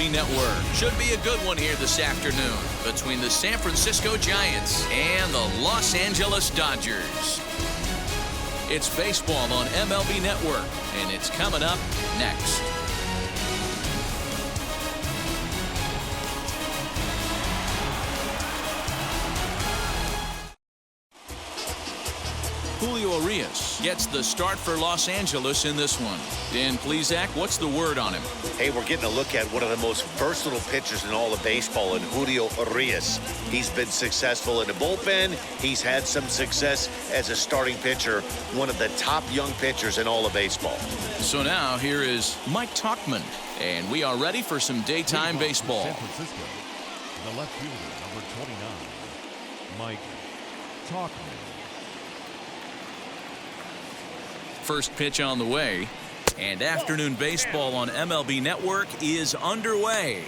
MLB Network. Should be a good one here this afternoon between the San Francisco Giants and the Los Angeles Dodgers. It's baseball on MLB Network, and it's coming up next. Julio Urias gets the start for Los Angeles in this one. Dan Plesac, what's the word on him? Hey, we're getting a look at one of the most versatile pitchers in all of baseball in Julio Urias. He's been successful in the bullpen. He's had some success as a starting pitcher, one of the top young pitchers in all of baseball. So now here is Mike Tauchman, and we are ready for some daytime baseball. San Francisco, the left fielder, number 29, Mike Tauchman. First pitch on the way, and afternoon baseball on MLB Network is underway.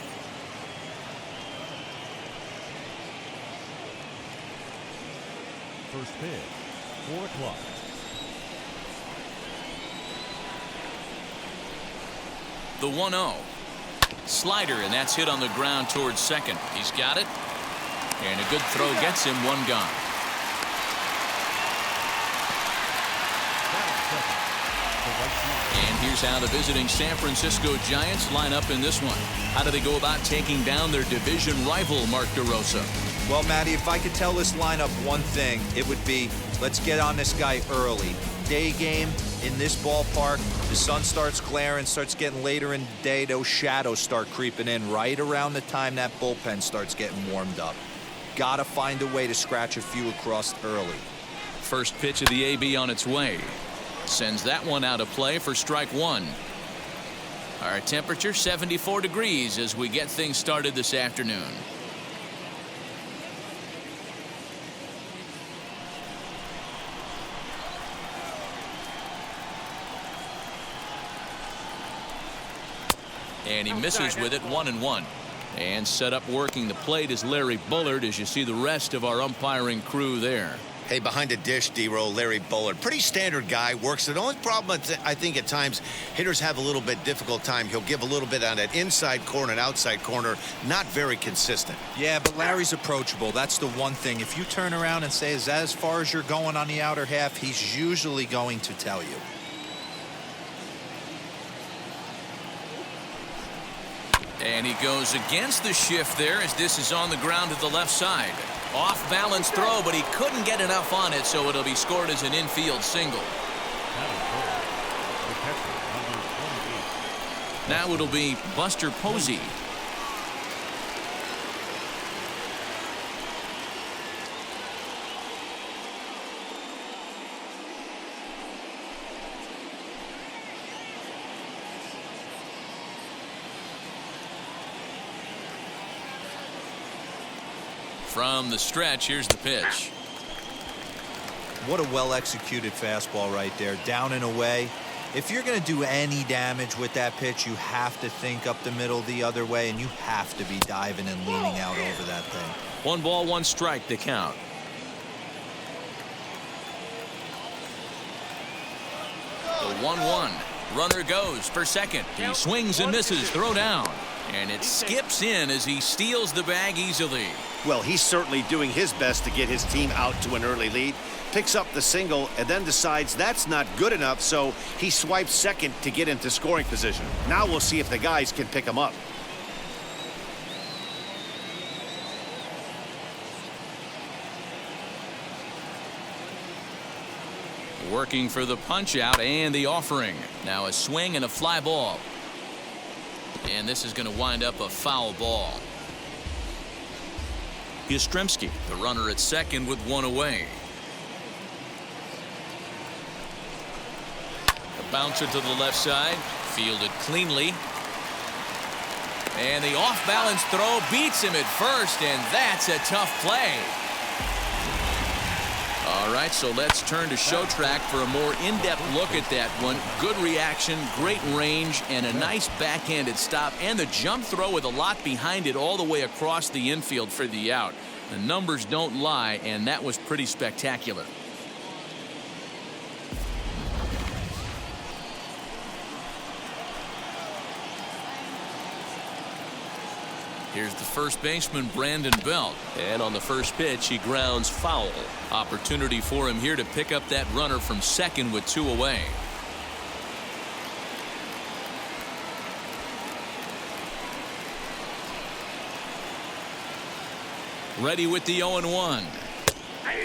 First pitch, 4 o'clock. The 1-0. Slider, and that's hit on the ground towards second. He's got it, and a good throw gets him one gone. And here's how the visiting San Francisco Giants line up in this one. How do they go about taking down their division rival, Mark DeRosa? Well, Matty, if I could tell this lineup one thing, it would be, let's get on this guy early. Day game in this ballpark, the sun starts glaring, starts getting later in the day, those shadows start creeping in right around the time that bullpen starts getting warmed up. Gotta find a way to scratch a few across early. First pitch of the AB on its way. Sends that one out of play for strike one. Our temperature 74 degrees as we get things started this afternoon. And he misses with it, 1-1. And set up working the plate is Larry Bullard, as you see the rest of our umpiring crew there. Hey, behind the dish, D-Roll, Larry Bullard. Pretty standard guy, works. The only problem, I think, at times, hitters have a little bit difficult time. He'll give a little bit on that inside corner and outside corner. Not very consistent. Yeah, but Larry's approachable. That's the one thing. If you turn around and say, is that as far as you're going on the outer half, he's usually going to tell you. And he goes against the shift there as this is on the ground to the left side. Off balance throw, but he couldn't get enough on it, so it'll be scored as an infield single. Now it'll be Buster Posey. From the stretch, here's the pitch. What a well-executed fastball right there, down and away. If you're going to do any damage with that pitch, you have to think up the middle the other way, and you have to be diving and leaning out over that thing. 1 ball, 1 strike to count. The 1-1. Runner goes for second. He swings and misses. Throw down. And it skips in as he steals the bag easily. Well, he's certainly doing his best to get his team out to an early lead. Picks up the single and then decides that's not good enough, so he swipes second to get into scoring position. Now we'll see if the guys can pick him up. Working for the punch out and the offering. Now a swing and a fly ball. And this is going to wind up a foul ball. Yastrzemski, the runner at second with 1 away. A bouncer to the left side, fielded cleanly. And the off-balance throw beats him at first, and that's a tough play. All right, so let's turn to show track for a more in-depth look at that one. Good reaction, great range, and a nice backhanded stop, and the jump throw with a lot behind it all the way across the infield for the out. The numbers don't lie, and that was pretty spectacular. Here's the first baseman, Brandon Belt. And on the first pitch, he grounds foul. Opportunity for him here to pick up that runner from second with 2 away. Ready with the 0-1.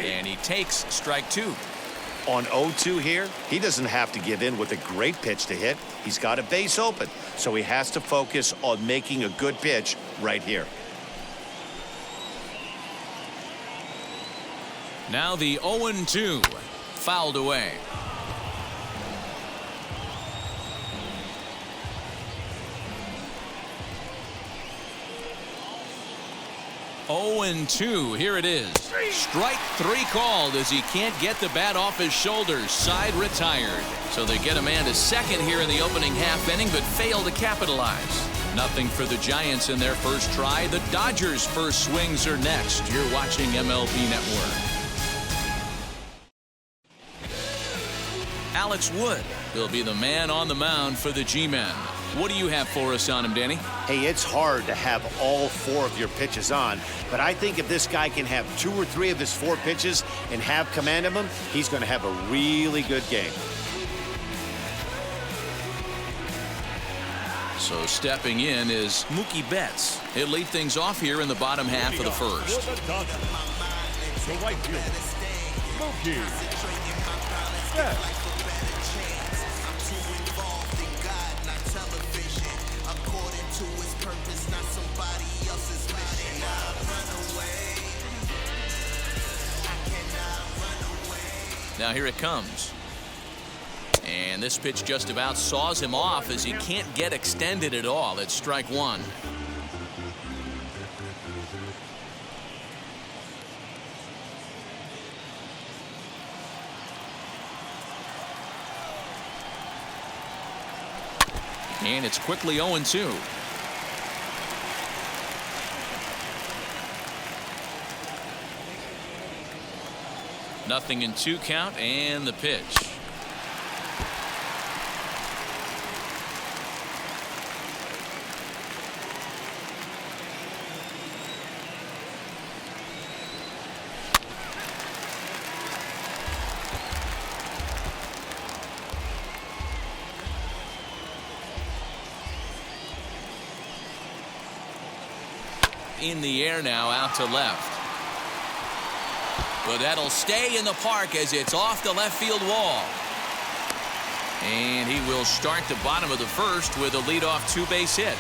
And he takes strike 2. On 0-2 here, he doesn't have to give in with a great pitch to hit. He's got a base open, so he has to focus on making a good pitch right here. Now the 0-2. Fouled away. Oh and 2. Here it is. Strike 3 called as he can't get the bat off his shoulders. Side retired. So they get a man to second here in the opening half inning, but fail to capitalize. Nothing for the Giants in their first try. The Dodgers' first swings are next. You're watching MLB Network. Alex Wood will be the man on the mound for the G-Men. What do you have for us on him, Danny? Hey, it's hard to have all 4 of your pitches on, but I think if this guy can have 2 or 3 of his 4 pitches and have command of them, he's going to have a really good game. So stepping in is Mookie Betts. He'll lead things off here in the bottom half of the first. The right fielder, Mookie Betts. Now here it comes. And this pitch just about saws him off as he can't get extended at all. It's strike 1. And it's quickly 0-2. Nothing in 2 count, and the pitch. In the air now, out to left. But that'll stay in the park as it's off the left field wall. And he will start the bottom of the first with a leadoff 2-base hit.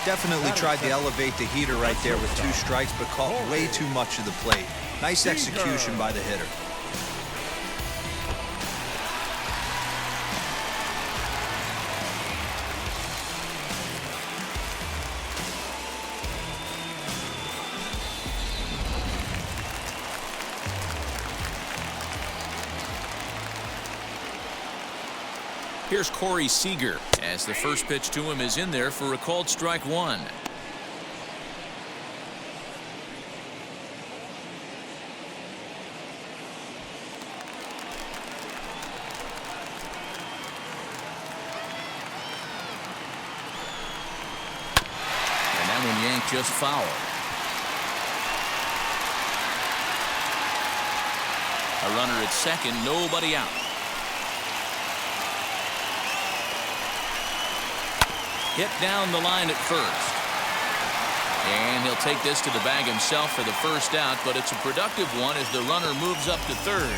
Definitely tried to elevate the heater right there with 2 strikes, but caught way too much of the plate. Nice execution by the hitter. Here's Corey Seager as the first pitch to him is in there for a called strike 1. And that one yanked just foul. A runner at second, nobody out. Hit down the line at first. And he'll take this to the bag himself for the first out, but it's a productive one as the runner moves up to third.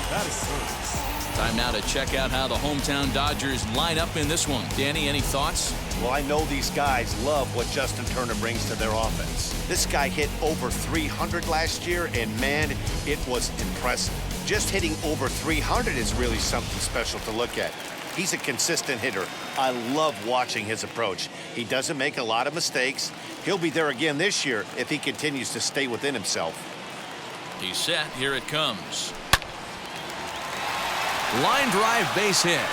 That is third. Time now to check out how the hometown Dodgers line up in this one. Danny, any thoughts? Well, I know these guys love what Justin Turner brings to their offense. This guy hit over 300 last year, and man, it was impressive. Just hitting over 300 is really something special to look at. He's a consistent hitter. I love watching his approach. He doesn't make a lot of mistakes. He'll be there again this year if he continues to stay within himself. He's set. Here it comes. Line drive base hit.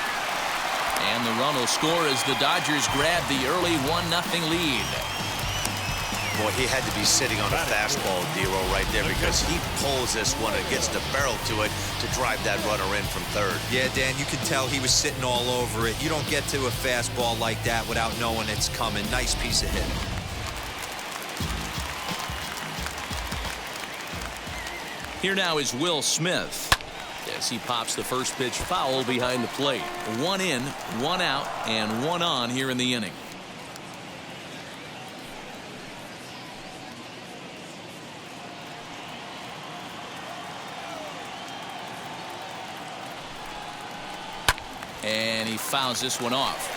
And the run will score as the Dodgers grab the early 1-0 lead. Boy, he had to be sitting on a fastball, Dero, right there, because he pulls this one and gets the barrel to it to drive that runner in from third. Yeah, Dan, you can tell he was sitting all over it. You don't get to a fastball like that without knowing it's coming. Nice piece of hitting. Here now is Will Smith as he pops the first pitch foul behind the plate. 1 in, 1 out, and 1 on here in the inning. And he fouls this one off.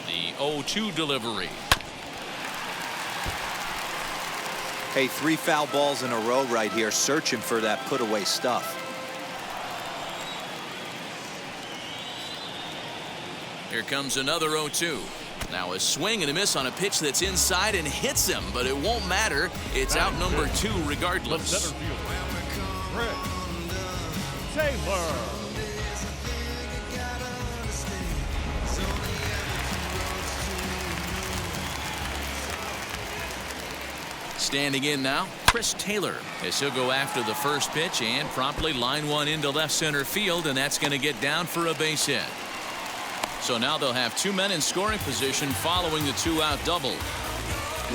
The 0-2 delivery. Hey, 3 foul balls in a row right here, searching for that put-away stuff. Here comes another 0-2. Now a swing and a miss on a pitch that's inside and hits him, but it won't matter. It's out number 2 regardless. Center fielder, Chris Taylor. Standing in now, Chris Taylor, as he'll go after the first pitch and promptly line one into left center field, and that's going to get down for a base hit. So now they'll have 2 men in scoring position following the 2-out double.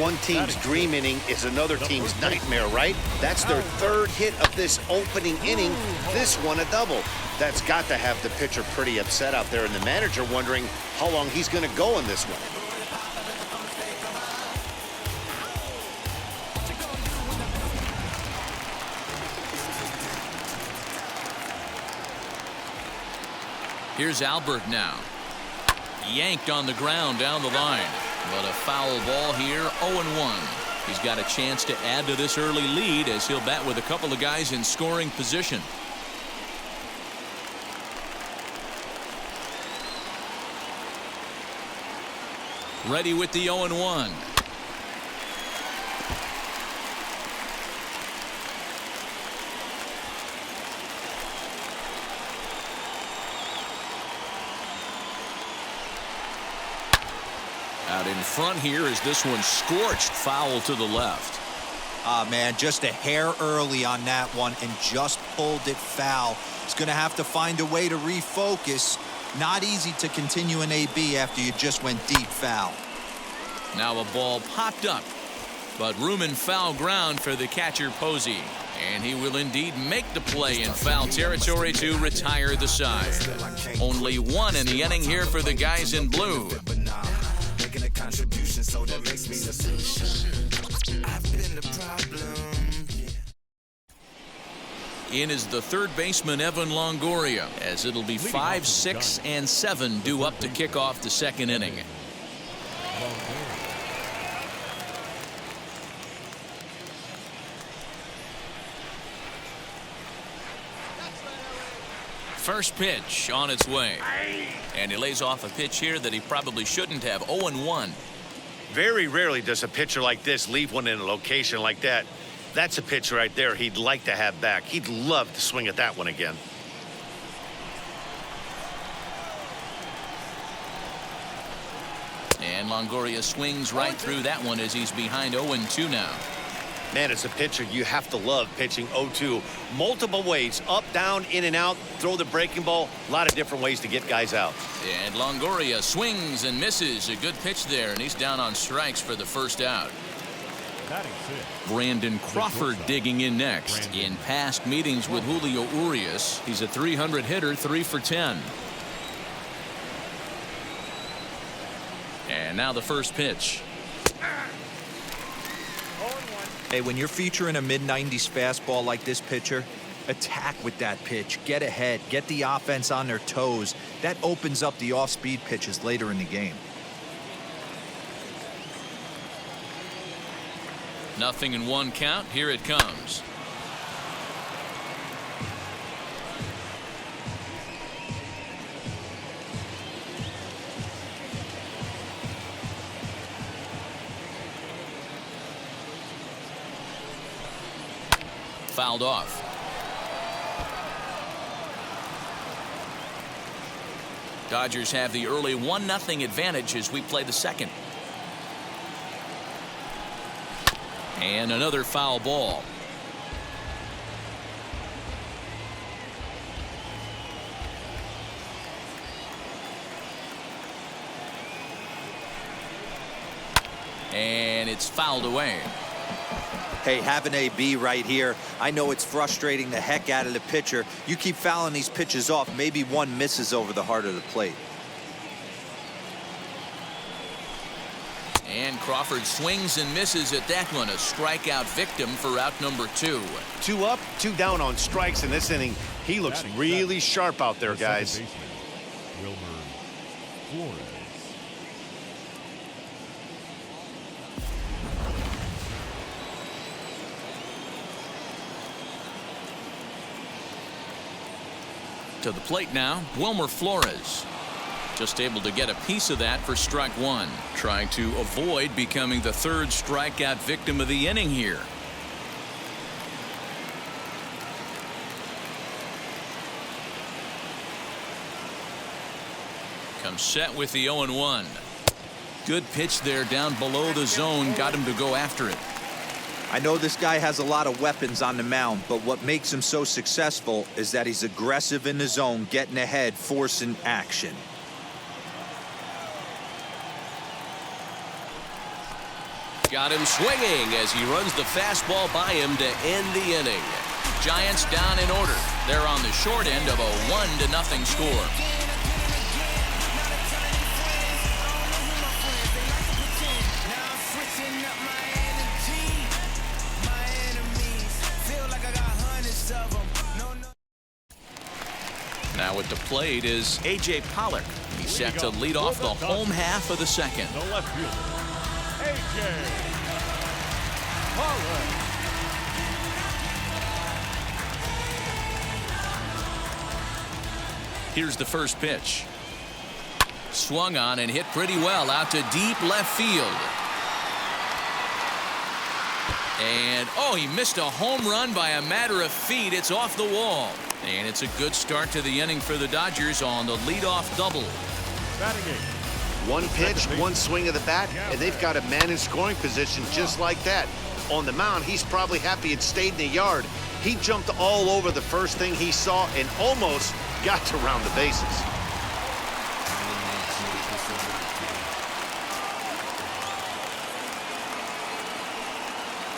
One team's dream inning is another team's nightmare, right? That's their 3rd hit of this opening inning. This one a double. That's got to have the pitcher pretty upset out there, and the manager wondering how long he's going to go in this one. Here's Albert now. Yanked on the ground down the line. But a foul ball here, 0-1. He's got a chance to add to this early lead as he'll bat with a couple of guys in scoring position. Ready with the 0-1. Out in front here is this one scorched foul to the left. Ah, man, just a hair early on that one and just pulled it foul. He's going to have to find a way to refocus. Not easy to continue an AB after you just went deep foul. Now a ball popped up, but room in foul ground for the catcher Posey. And he will indeed make the play in foul territory to retire the side. Only 1 in the inning here for the guys in blue. In is the third baseman Evan Longoria, as it'll be 5, 6, and 7 due up to kick off the second inning. First pitch on its way. And he lays off a pitch here that he probably shouldn't have. 0-1. Very rarely does a pitcher like this leave one in a location like that. That's a pitch right there he'd like to have back. He'd love to swing at that one again. And Longoria swings right through that one as he's behind 0-2 now. Man, as a pitcher, you have to love pitching 0-2. Multiple ways, up, down, in and out, throw the breaking ball. A lot of different ways to get guys out. And Longoria swings and misses. A good pitch there, and he's down on strikes for the first out. Brandon Crawford digging in next. In past meetings with Julio Urias, he's a .300 hitter, 3 for 10. And now the first pitch. Hey, when you're featuring a mid-90s fastball like this pitcher, attack with that pitch. Get ahead. Get the offense on their toes. That opens up the off-speed pitches later in the game. Nothing in 1 count. Here it comes. Fouled off. Dodgers have the early 1-0 advantage as we play the second. And another foul ball. And it's fouled away. Hey, have an AB right here. I know it's frustrating the heck out of the pitcher. You keep fouling these pitches off, maybe one misses over the heart of the plate. And Crawford swings and misses at that one. A strikeout victim for out number 2. 2 up, 2 down on strikes in this inning. He looks really sharp out there, guys. Wilmer Flores. To the plate now, Wilmer Flores. Just able to get a piece of that for strike 1. Trying to avoid becoming the 3rd strikeout victim of the inning here. Comes set with the 0-1. Good pitch there down below the zone. Got him to go after it. I know this guy has a lot of weapons on the mound, but what makes him so successful is that he's aggressive in the zone, getting ahead, forcing action. Got him swinging as he runs the fastball by him to end the inning. Giants down in order. They're on the short end of a 1-0 score. Now at the plate is A.J. Pollock. He's set to lead off the home half of the second. The left fielder, A.J. Pollock. Here's the first pitch. Swung on and hit pretty well out to deep left field. And, oh, he missed a home run by a matter of feet. It's off the wall. And it's a good start to the inning for the Dodgers on the leadoff double. Batting eighth. 1 pitch, 1 swing of the bat, and they've got a man in scoring position just like that. On the mound, he's probably happy it stayed in the yard. He jumped all over the first thing he saw and almost got to round the bases.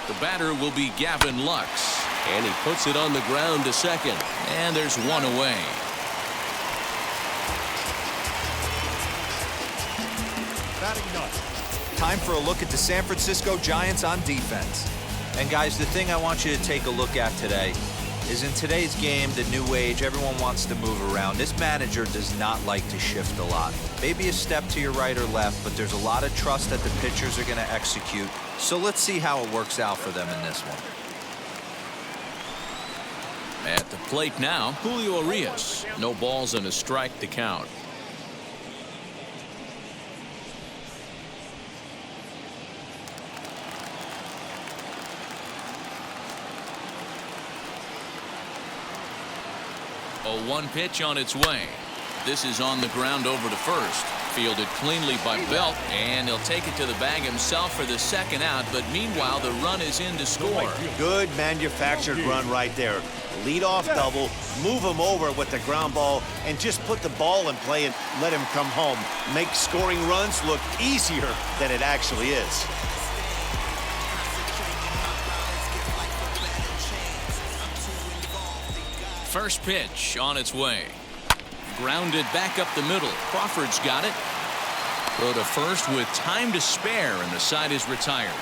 The batter will be Gavin Lux. And he puts it on the ground to second. And there's one away. Batting ninth. Time for a look at the San Francisco Giants on defense. And guys, the thing I want you to take a look at today is in today's game, the new age, everyone wants to move around. This manager does not like to shift a lot. Maybe a step to your right or left, but there's a lot of trust that the pitchers are going to execute. So let's see how it works out for them in this one. At the plate now, Julio Urias. No balls and a strike to count. A 1 pitch on its way. This is on the ground over to first. Fielded cleanly by Belt, and he'll take it to the bag himself for the second out, but meanwhile the run is in to score. Good manufactured run right there. Lead off double, move him over with the ground ball, and just put the ball in play and let him come home. Make scoring runs look easier than it actually is. First pitch on its way. Grounded back up the middle. Crawford's got it. Throw to first with time to spare, and the side is retired.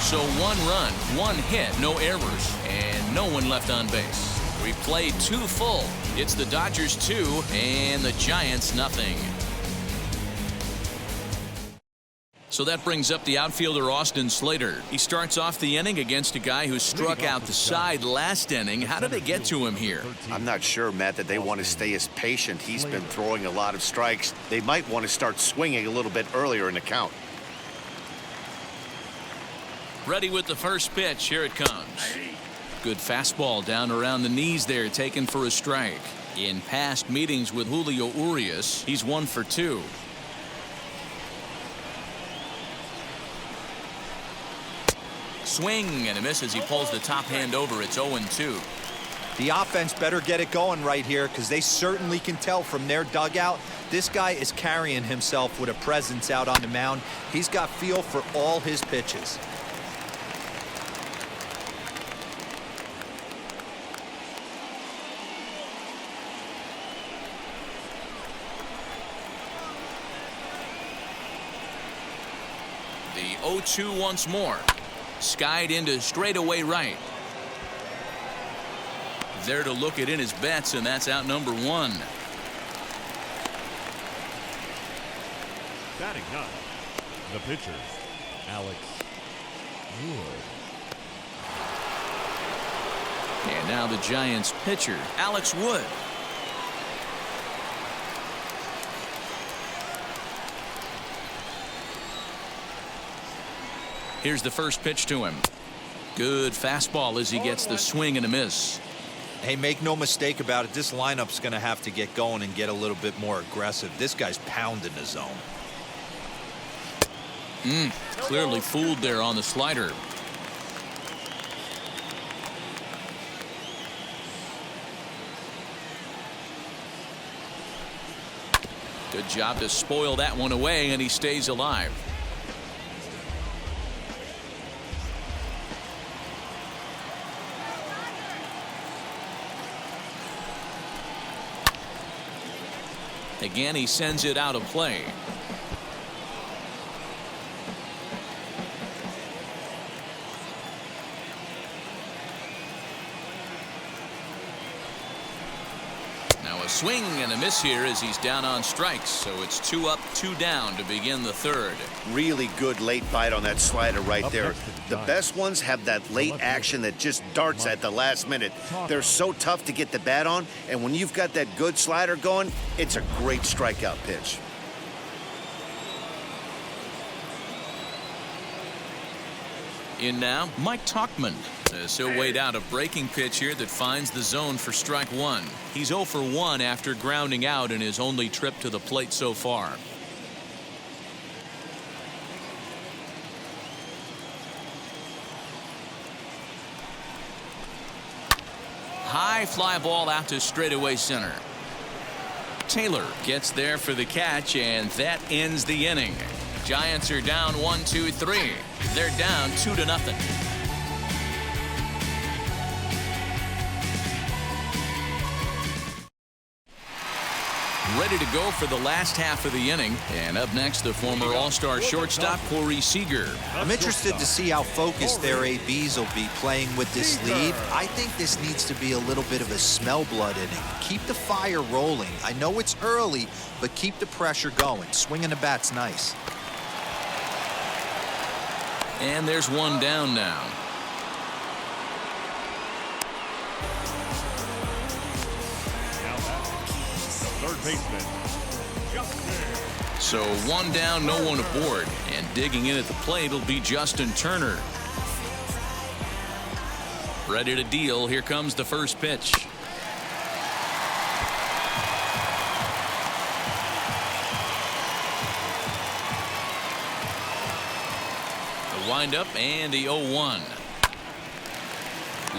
So 1 run, 1 hit, no errors, and no one left on base. We played 2 full. It's the Dodgers 2 and the Giants nothing. So that brings up the outfielder Austin Slater. He starts off the inning against a guy who struck out the side last inning. How did they get to him here? I'm not sure, Matt, that they want to stay as patient. He's been throwing a lot of strikes. They might want to start swinging a little bit earlier in the count. Ready with the first pitch. Here it comes. Good fastball down around the knees there, taken for a strike. In past meetings with Julio Urias, he's 1 for 2. Swing and a miss as he pulls the top hand over. It's 0-2. The offense better get it going right here, because they certainly can tell from their dugout this guy is carrying himself with a presence out on the mound. He's got feel for all his pitches. The 0-2 once more. Skied into straightaway right. There to look it in his bets, and that's out number 1. Batting 9, the pitcher, Alex Wood. And now the Giants pitcher, Alex Wood. Here's the first pitch to him. Good fastball as he gets the swing and a miss. Hey, make no mistake about it, this lineup's going to have to get going and get a little bit more aggressive. This guy's pounding the zone. Clearly fooled there on the slider. Good job to spoil that one away, and he stays alive. Again, he sends it out of play. Now a swing and a miss here as he's down on strikes. So it's 2 up, 2 down to begin the third. Really good late bite on that slider right Up there. next to the The best ones have that late action that just darts at the last minute. They're so tough to get the bat on, and when you've got that good slider going, it's a great strikeout pitch. In now, Mike Tauchman. As he'll wait out a breaking pitch here that finds the zone for strike 1. He's 0 for 1 after grounding out in his only trip to the plate so far. High fly ball out to straightaway center. Taylor gets there for the catch, and that ends the inning. Giants are down 1-2-3. They're down 2-0. Ready to go for the last half of the inning. And up next, the former All-Star shortstop, Seager. I'm interested to see how focused their ABs will be playing with this lead. I think this needs to be a little bit of a smell blood inning. Keep the fire rolling. I know it's early, but keep the pressure going. Swinging the bat's nice. And there's one down now. Third baseman, So one down, no one aboard. And digging in at the plate will be Justin Turner. Ready to deal. Here comes the first pitch. The windup and the 0-1.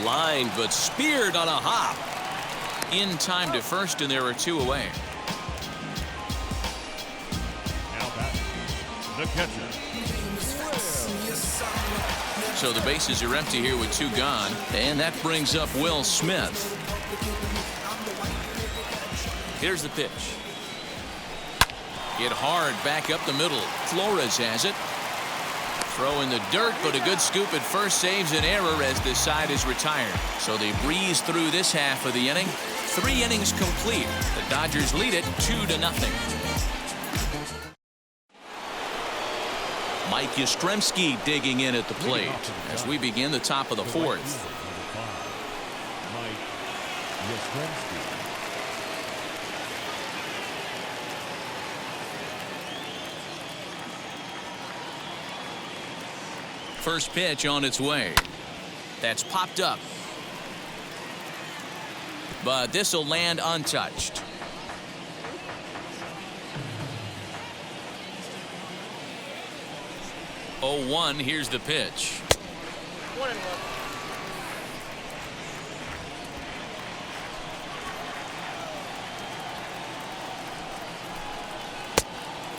Lined but speared on a hop. In time to first, and there are 2 away. now batting, the catcher. So the bases are empty here with 2 gone, and that brings up Will Smith. Here's the pitch. Hit hard back up the middle. Flores has it. Throw in the dirt, but a good scoop at first saves an error as this side is retired. So they breeze through this half of the inning. 3 innings complete. The Dodgers lead it 2-0. Mike Yastrzemski digging in at the plate as we begin the top of the 4th. Mike Yastrzemski. First pitch on its way. That's popped up. but this will land untouched. Oh, 1. Here's the pitch. 1-1.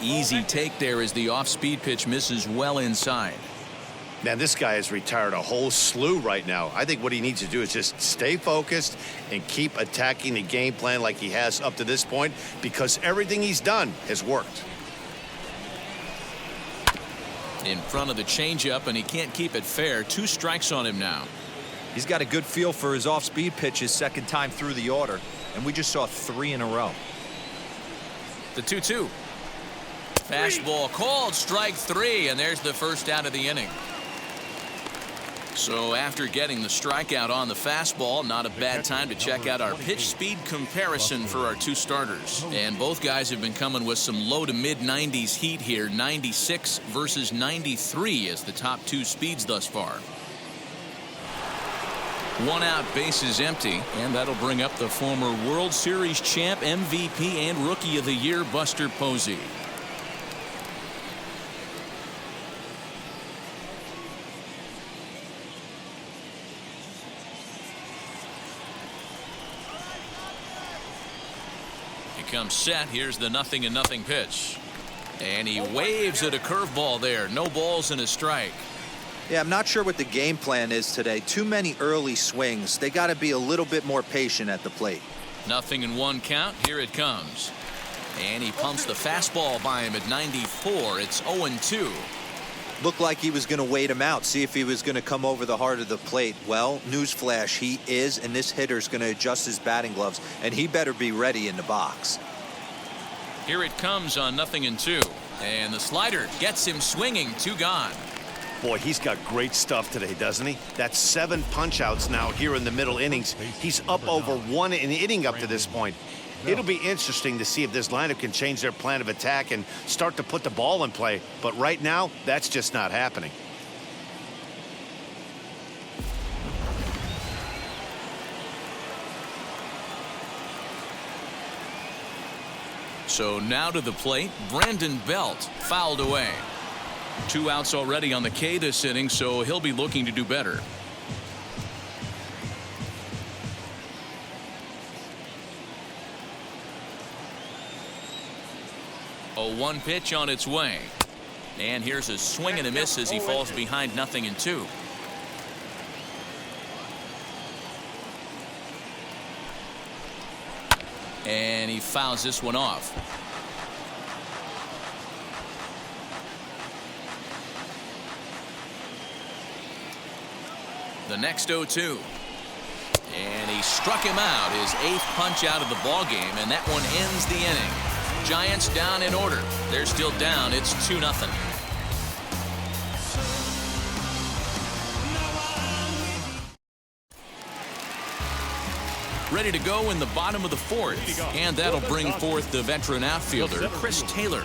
Easy take there as the off-speed pitch misses well inside. Man, this guy has retired a whole slew right now. I think what he needs to do is just stay focused and keep attacking the game plan like he has up to this point, because everything he's done has worked. In front of the changeup, and he can't keep it fair. 2 strikes on him now. He's got a good feel for his off-speed pitches second time through the order, and we just saw 3 in a row. The 2-2. Fastball called, strike 3, and there's the first out of the inning. So after getting the strikeout on the fastball, not a bad time to check out our pitch speed comparison for our 2 starters. And both guys have been coming with some low to mid 90s heat here. 96 versus 93 as the top 2 speeds thus far. 1 out, bases empty, and that'll bring up the former World Series champ, MVP, and Rookie of the Year, Buster Posey. Comes set. Here's the 0-0 pitch, and he waves at a curveball there. No balls and a strike. Yeah, I'm not sure what the game plan is today. Too many early swings. They got to be a little bit more patient at the plate. 0-1 count. Here it comes, and he pumps the fastball by him at 94. It's 0-2. Looked like he was going to wait him out, see if he was going to come over the heart of the plate. Well, newsflash, he is, and this hitter's going to adjust his batting gloves, and he better be ready in the box. Here it comes on 0-2, and the slider gets him swinging. 2 gone. Boy, he's got great stuff today, doesn't he? That's 7 punch-outs now here in the middle innings. He's up over 1 an inning up to this point. It'll be interesting to see if this lineup can change their plan of attack and start to put the ball in play. But right now, that's just not happening. So now to the plate, Brandon Belt fouled away. 2 outs already on the K this inning, so he'll be looking to do better. 0-1 pitch on its way. And here's a swing and a miss as he falls behind 0-2. And he fouls this one off. The next 0-2. And he struck him out, his 8th punch out of the ball game, and that one ends the inning. Giants down in order. They're still down. It's 2-0. Ready to go in the bottom of the 4th, and that'll bring forth the veteran outfielder, Chris Taylor.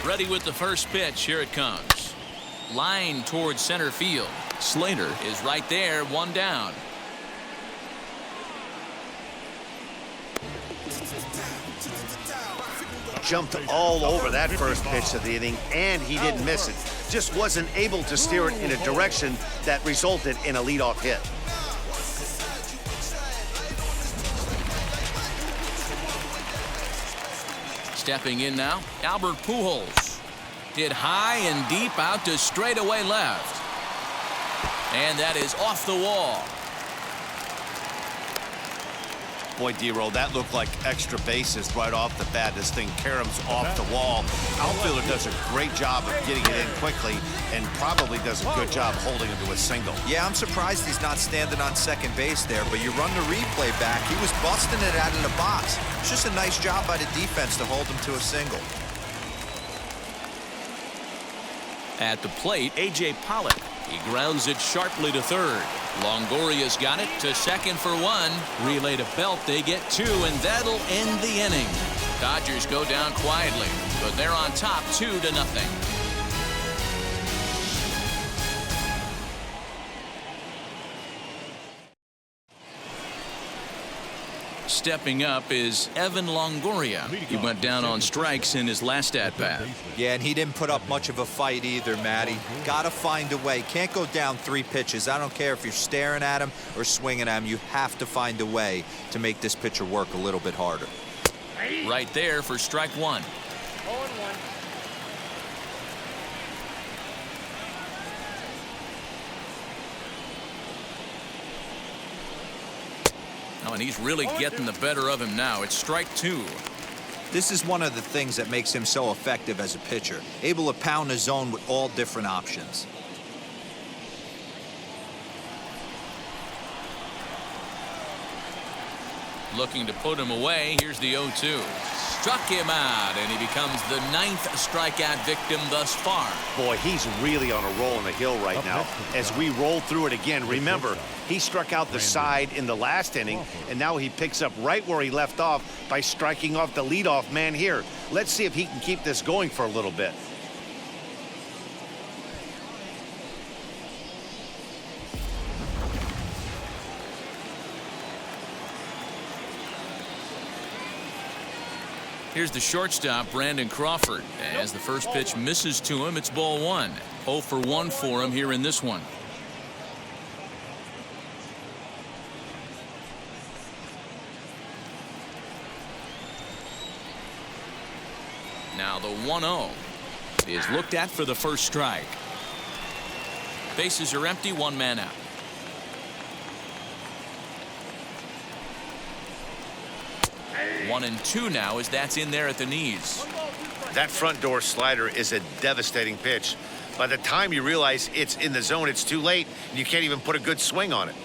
Ready with the first pitch. Here it comes. Line towards center field. Slater is right there, 1 down. Jumped all over that first pitch of the inning, and he didn't miss it. Just wasn't able to steer it in a direction that resulted in a leadoff hit. Stepping in now, Albert Pujols. Hit high and deep out to straightaway left. And that is off the wall. Boy, D-Roll, that looked like extra bases right off the bat. This thing caroms off the wall. Outfielder does a great job of getting it in quickly and probably does a good job holding him to a single. Yeah, I'm surprised he's not standing on second base there, but you run the replay back. He was busting it out of the box. It's just a nice job by the defense to hold him to a single. At the plate, A.J. Pollock. He grounds it sharply to third. Longoria's got it to second for 1. Relay to Belt. They get 2, and that'll end the inning. Dodgers go down quietly, but they're on top 2-0. Stepping up is Evan Longoria. He went down on strikes in his last at-bat. Yeah, and he didn't put up much of a fight either, Matty. Got to find a way. Can't go down 3 pitches. I don't care if you're staring at him or swinging at him. You have to find a way to make this pitcher work a little bit harder. Right there for strike 1. 0-1. Oh, and he's really getting the better of him now. It's strike 2. This is one of the things that makes him so effective as a pitcher. Able to pound the zone with all different options. Looking to put him away. Here's the 0-2. Struck him out, and he becomes the 9th strikeout victim thus far. Boy, he's really on a roll in the hill right now. As we roll through it again, remember, he struck out the side in the last inning, and now he picks up right where he left off by striking off the leadoff man here. Let's see if he can keep this going for a little bit. Here's the shortstop, Brandon Crawford. As the first pitch misses to him, it's ball 1. 0 for 1 for him here in this one. Now the 1-0 is looked at for the first strike. Bases are empty, 1 man out. One and 2 now as that's in there at the knees. That front door slider is a devastating pitch. By the time you realize it's in the zone, it's too late, and you can't even put a good swing on it.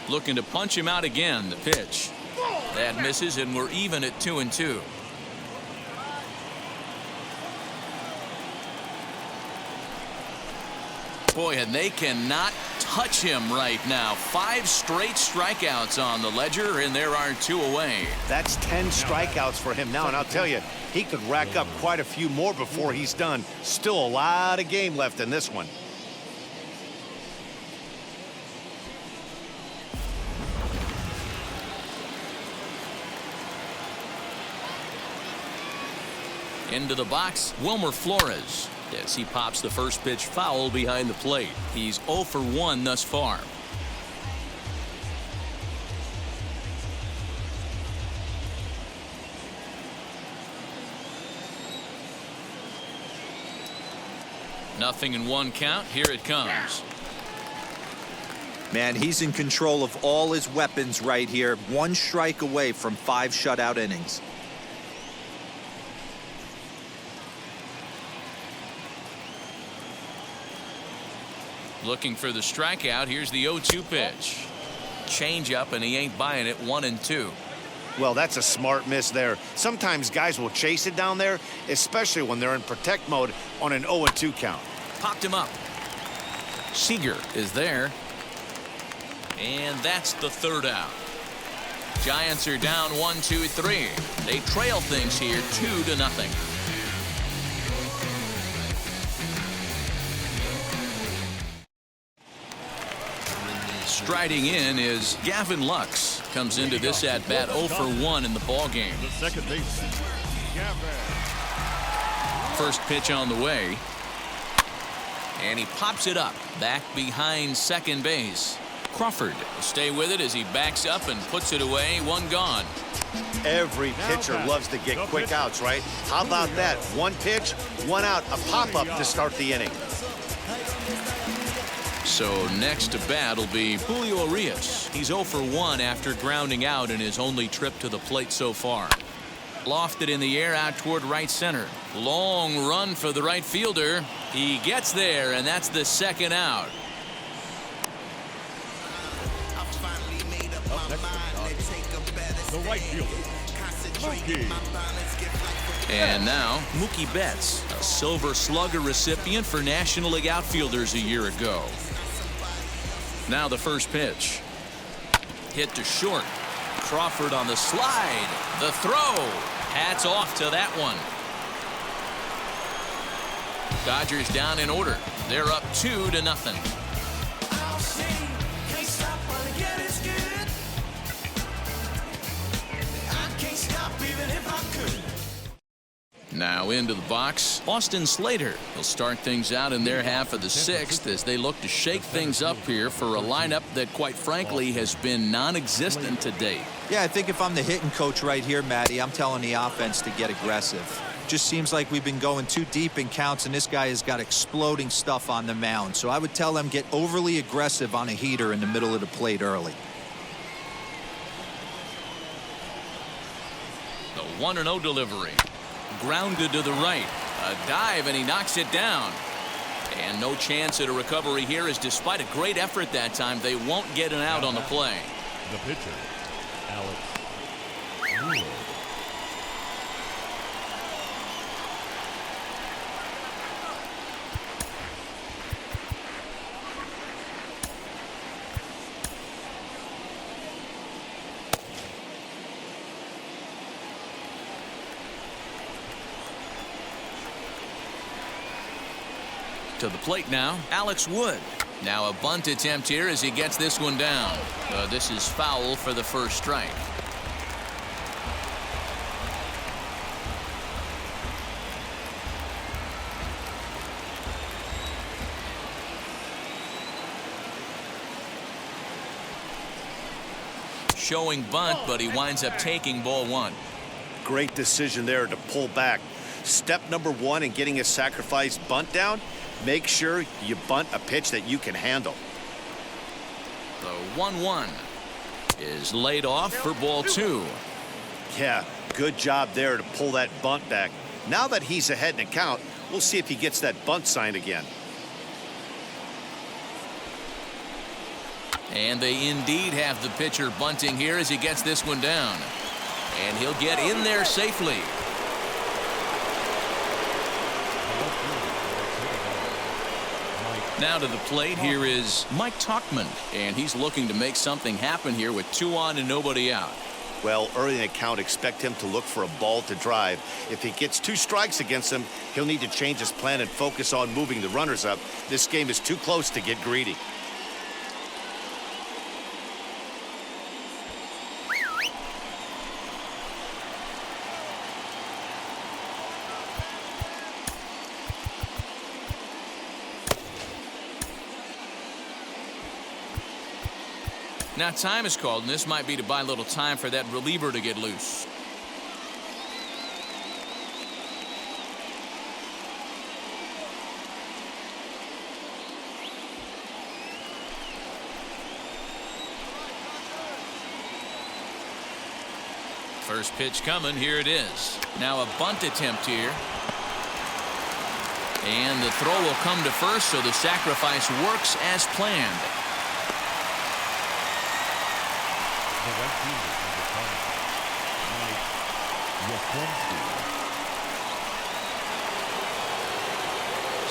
Looking to punch him out again. The pitch that misses, and we're even at 2-2. Boy, and they cannot touch him right now. 5 straight strikeouts on the ledger, and there are 2 away. That's 10 strikeouts for him now, and I'll tell you, he could rack up quite a few more before he's done. Still a lot of game left in this one. Into the box, Wilmer Flores. As he pops the first pitch foul behind the plate. He's 0 for 1 thus far. Nothing in 1 count. Here it comes. Man, he's in control of all his weapons right here. 1 strike away from 5 shutout innings. Looking for the strikeout. Here's the 0-2 pitch. Change up, and he ain't buying it. 1-2. Well, that's a smart miss there. Sometimes guys will chase it down there, especially when they're in protect mode on an 0-2 count. Popped him up. Seager is there. And that's the 3rd out. Giants are down 1-2-3. They trail things here 2-0. Striding in is Gavin Lux. Comes into this at bat 0 for 1 in the ball game. The second baseman, Gavin. First pitch on the way. And he pops it up back behind second base. Crawford will stay with it as he backs up and puts it away. 1 gone. Every pitcher loves to get quick outs, right? How about that? 1 pitch, 1 out, a pop-up to start the inning. So next to bat will be Julio Urias. He's 0 for 1 after grounding out in his only trip to the plate so far. Lofted in the air out toward right center. Long run for the right fielder. He gets there, and that's the 2nd out. Up next the right fielder, Mookie. And now Mookie Betts, a Silver Slugger recipient for National League outfielders a year ago. Now the first pitch. Hit to short. Crawford on the slide. The throw. Hats off to that one. Dodgers down in order. They're up 2-0. Now into the box, Austin Slater. He'll start things out in their half of the sixth as they look to shake things up here for a lineup that, quite frankly, has been non-existent to date. Yeah, I think if I'm the hitting coach right here, Matty, I'm telling the offense to get aggressive. Just seems like we've been going too deep in counts, and this guy has got exploding stuff on the mound. So I would tell them get overly aggressive on a heater in the middle of the plate early. The 1-0 delivery. Grounded to the right. A dive, and he knocks it down. And no chance at a recovery here, as despite a great effort that time, they won't get an out on the play. The pitcher, Alex Wood. To the plate now, Alex Wood. Now a bunt attempt here as he gets this one down. This is foul for the first strike. Showing bunt, but he winds up taking ball one. Great decision there to pull back. Step number one in getting a sacrifice bunt down, make sure you bunt a pitch that you can handle. The 1-1 is laid off for ball two. Yeah, good job there to pull that bunt back. Now that he's ahead in the count, we'll see if he gets that bunt sign again. And they indeed have the pitcher bunting here as he gets this one down. And he'll get in there safely. Now to the plate, here is Mike Tauchman, and he's looking to make something happen here with 2 on and nobody out. Well, early in the count, expect him to look for a ball to drive. If he gets 2 strikes against him, he'll need to change his plan and focus on moving the runners up. This game is too close to get greedy. Now time is called, and this might be to buy a little time for that reliever to get loose. First pitch coming, here it is. Now a bunt attempt here. And the throw will come to first, so the sacrifice works as planned. The right fielder,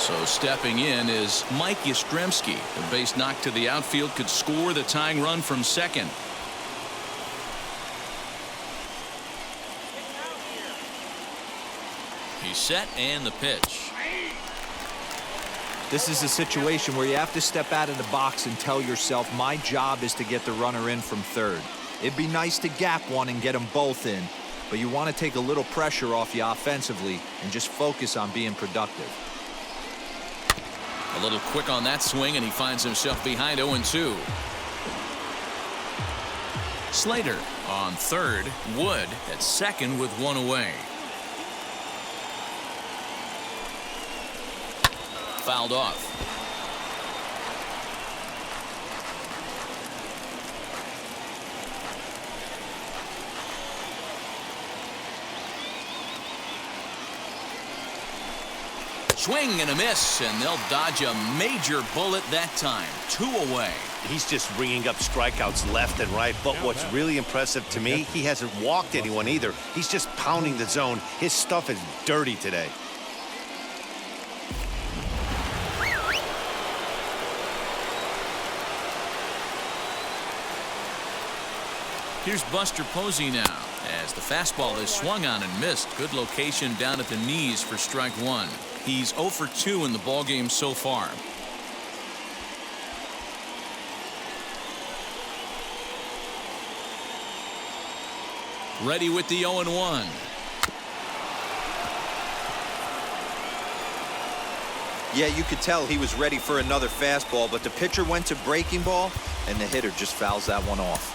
So stepping in is Mike Yastrzemski. The base knock to the outfield could score the tying run from second. He's set, and the pitch. This is a situation where you have to step out of the box and tell yourself, my job is to get the runner in from third. It'd be nice to gap one and get them both in, but you want to take a little pressure off you offensively and just focus on being productive. A little quick on that swing, and he finds himself behind 0-2. Slater on third. Wood at second with 1 away. Fouled off. Swing and a miss, and they'll dodge a major bullet that time. 2 away. He's just ringing up strikeouts left and right, but what's really impressive to me, he hasn't walked anyone either. He's just pounding the zone. His stuff is dirty today. Here's Buster Posey now as the fastball is swung on and missed. Good location down at the knees for strike one. He's 0 for 2 in the ballgame so far. Ready with the 0-1. Yeah, you could tell he was ready for another fastball, but the pitcher went to breaking ball, and the hitter just fouls that one off.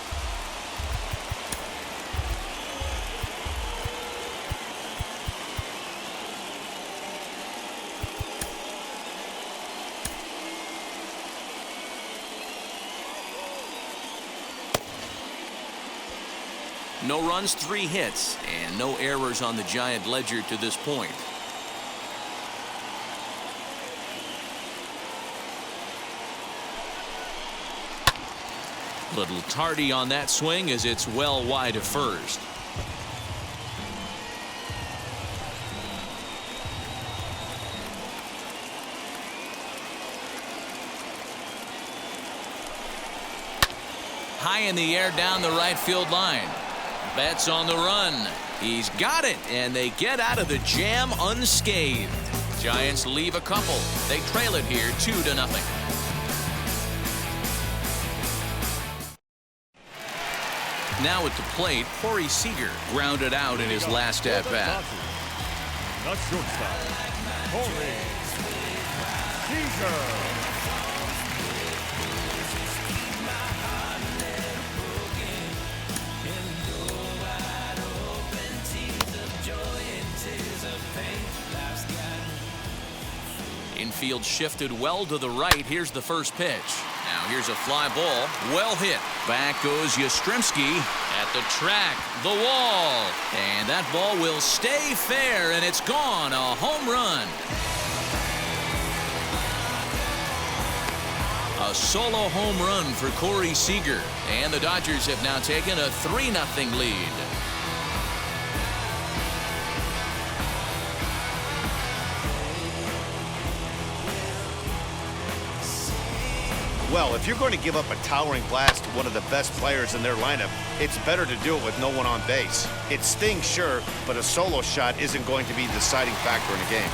No runs, 3 hits, and no errors on the Giant ledger to this point. Little tardy on that swing as it's well wide of first. High in the air down the right field line. Betts on the run. He's got it, and they get out of the jam unscathed. Giants leave a couple. They trail it here 2-0. Now at the plate, Seager grounded out in his last at-bat. The shortstop, Seager. Infield shifted well to the right. Here's the first pitch. Now here's a fly ball. Well hit. Back goes Yastrzemski at the track. The wall. And that ball will stay fair, and it's gone. A home run. A solo home run for Seager. And the Dodgers have now taken a 3-0 lead. Well, if you're going to give up a towering blast to one of the best players in their lineup, it's better to do it with no one on base. It stings, sure, but a solo shot isn't going to be the deciding factor in a game.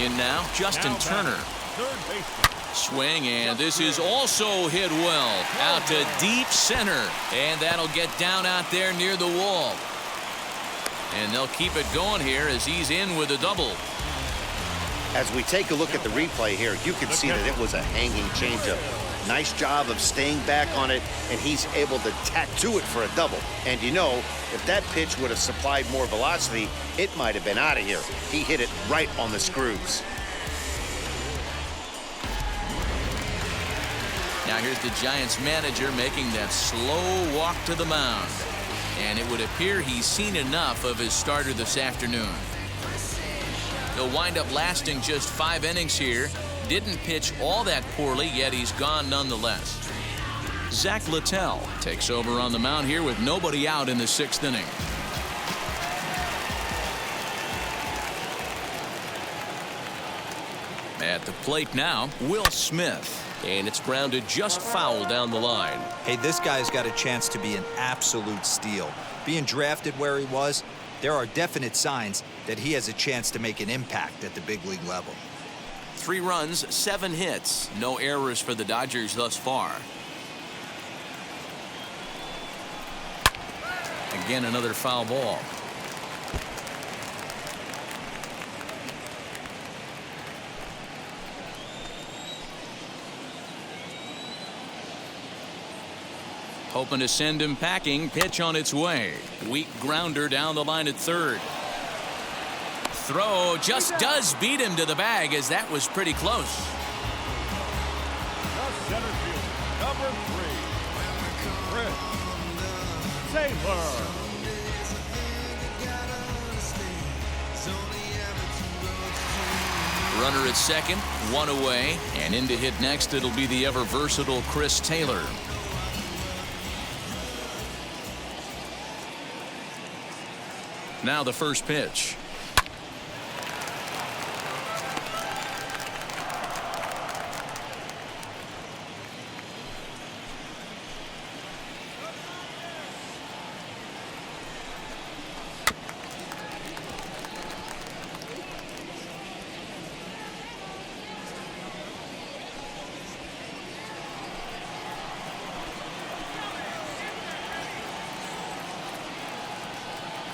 In now, Justin Turner. Swing, and this is also hit well. Out to deep center. And that'll get down out there near the wall. And they'll keep it going here as he's in with a double. As we take a look at the replay here, you can see that it was a hanging changeup. Nice job of staying back on it, and he's able to tattoo it for a double. And you know, if that pitch would have supplied more velocity, it might have been out of here. He hit it right on the screws. Now here's the Giants manager making that slow walk to the mound. And it would appear he's seen enough of his starter this afternoon. He'll wind up lasting just 5 innings here. Didn't pitch all that poorly, yet he's gone nonetheless. Zach Littell takes over on the mound here with nobody out in the 6th inning. At the plate now, Will Smith. And it's grounded just foul down the line. Hey, this guy's got a chance to be an absolute steal. Being drafted where he was, there are definite signs that he has a chance to make an impact at the big league level. 3 runs, 7 hits. No errors for the Dodgers thus far. Again, another foul ball. Hoping to send him packing. Pitch on its way. Weak grounder down the line at 3rd. Throw just does beat him to the bag, as that was pretty close. The center field, number 3, Chris Taylor. Runner at 2nd, 1 away, and in to hit next it'll be the ever versatile Chris Taylor. Now the first pitch.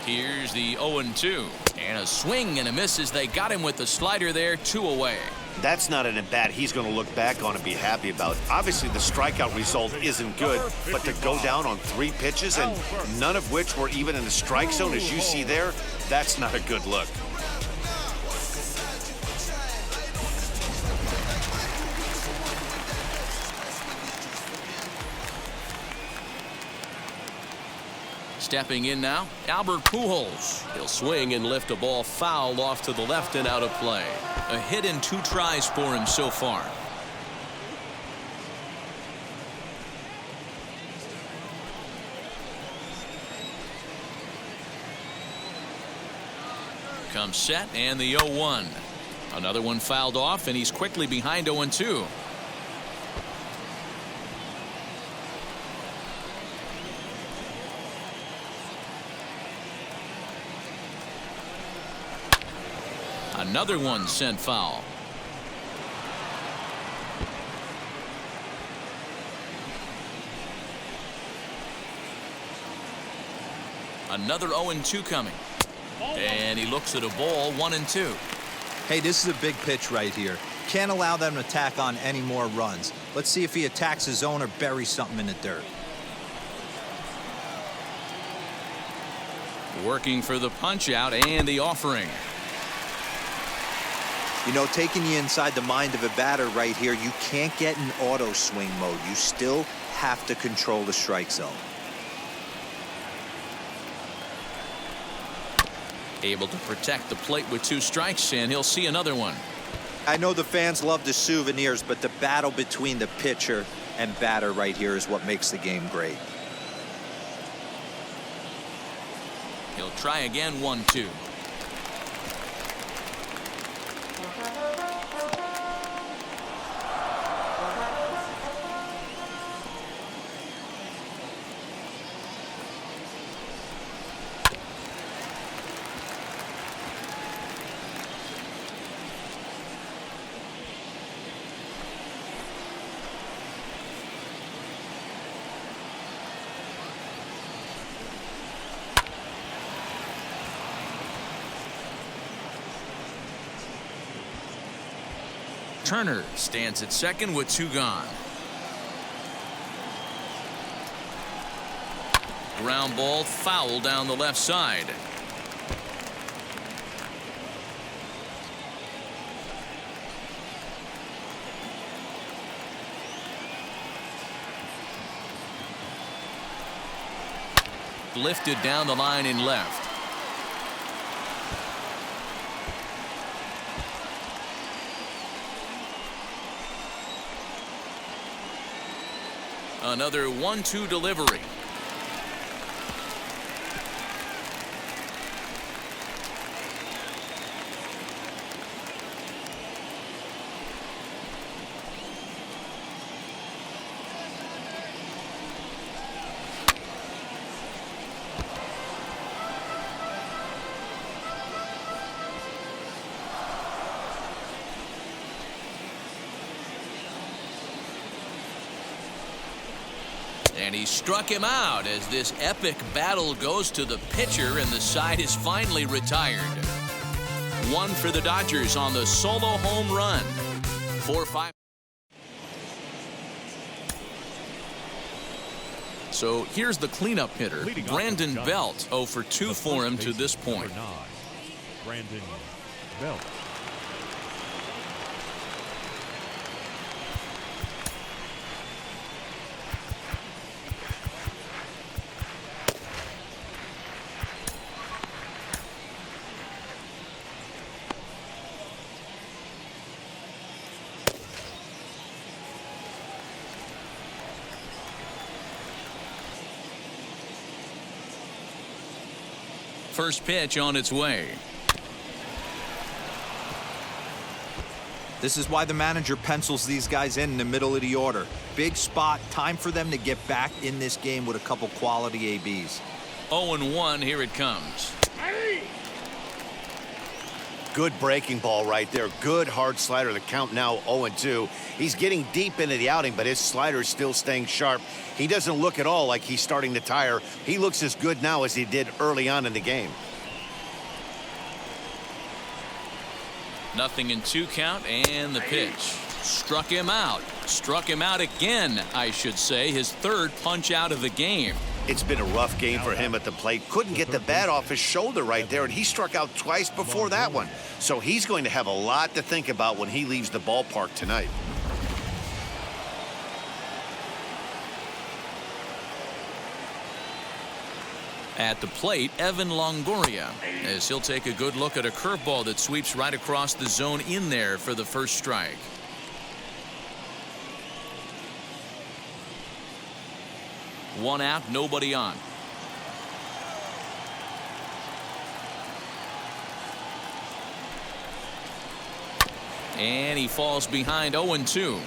Here's the 0-2. And a swing and a miss as they got him with the slider there, 2 away. That's not an at-bat he's going to look back on and be happy about. Obviously, the strikeout result isn't good, but to go down on 3 pitches and none of which were even in the strike zone, as you see there, that's not a good look. Stepping in now, Albert Pujols. He'll swing and lift a ball foul off to the left and out of play. A hit in 2 tries for him so far. Comes set and the 0-1. Another one fouled off and he's quickly behind 0-2. Another one sent foul. Another 0-2 coming. And he looks at a ball, 1-2. Hey, this is a big pitch right here. Can't allow them to tack on any more runs. Let's see if he attacks his zone or buries something in the dirt. Working for the punch out and the offering. You know, taking you inside the mind of a batter right here, you can't get in auto swing mode. You still have to control the strike zone. Able to protect the plate with 2 strikes, and he'll see another one. I know the fans love the souvenirs, but the battle between the pitcher and batter right here is what makes the game great. He'll try again, 1-2. Turner stands at second with 2 gone. Ground ball foul down the left side. Lifted down the line in left. Another 1-2 delivery. And he struck him out as this epic battle goes to the pitcher, and the side is finally retired. 1 for the Dodgers on the solo home run. 4-5. So here's the cleanup hitter, Brandon Belt. 0 for 2 for him to this point. Brandon Belt. First pitch on its way. This is why the manager pencils these guys in the middle of the order. Big spot, time for them to get back in this game with a couple quality ABs. 0-1, here it comes. Good breaking ball right there. Good hard slider. The count now 0-2. He's getting deep into the outing, but his slider is still staying sharp. He doesn't look at all like he's starting to tire. He looks as good now as he did early on in the game. 0-2 count, and the pitch. Struck him out. Struck him out again, I should say. His third punch out of the game. It's been a rough game for him at the plate. Couldn't get the bat off his shoulder right there, and he struck out twice before that one. So he's going to have a lot to think about when he leaves the ballpark tonight. At the plate, Evan Longoria, as he'll take a good look at a curveball that sweeps right across the zone in there for the first strike. One out, nobody on. And he falls behind 0-2.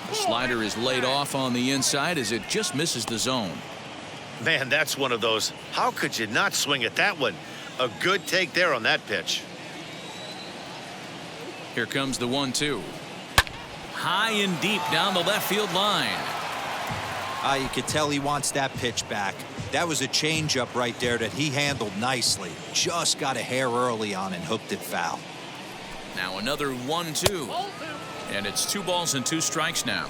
The slider is laid off on the inside as it just misses the zone. Man, that's one of those. How could you not swing at that one? A good take there on that pitch. Here comes the 1-2. High and deep down the left field line. You could tell he wants that pitch back. That was a changeup right there that he handled nicely. Just got a hair early on and hooked it foul. Now another 1-2. And it's 2 balls and 2 strikes now.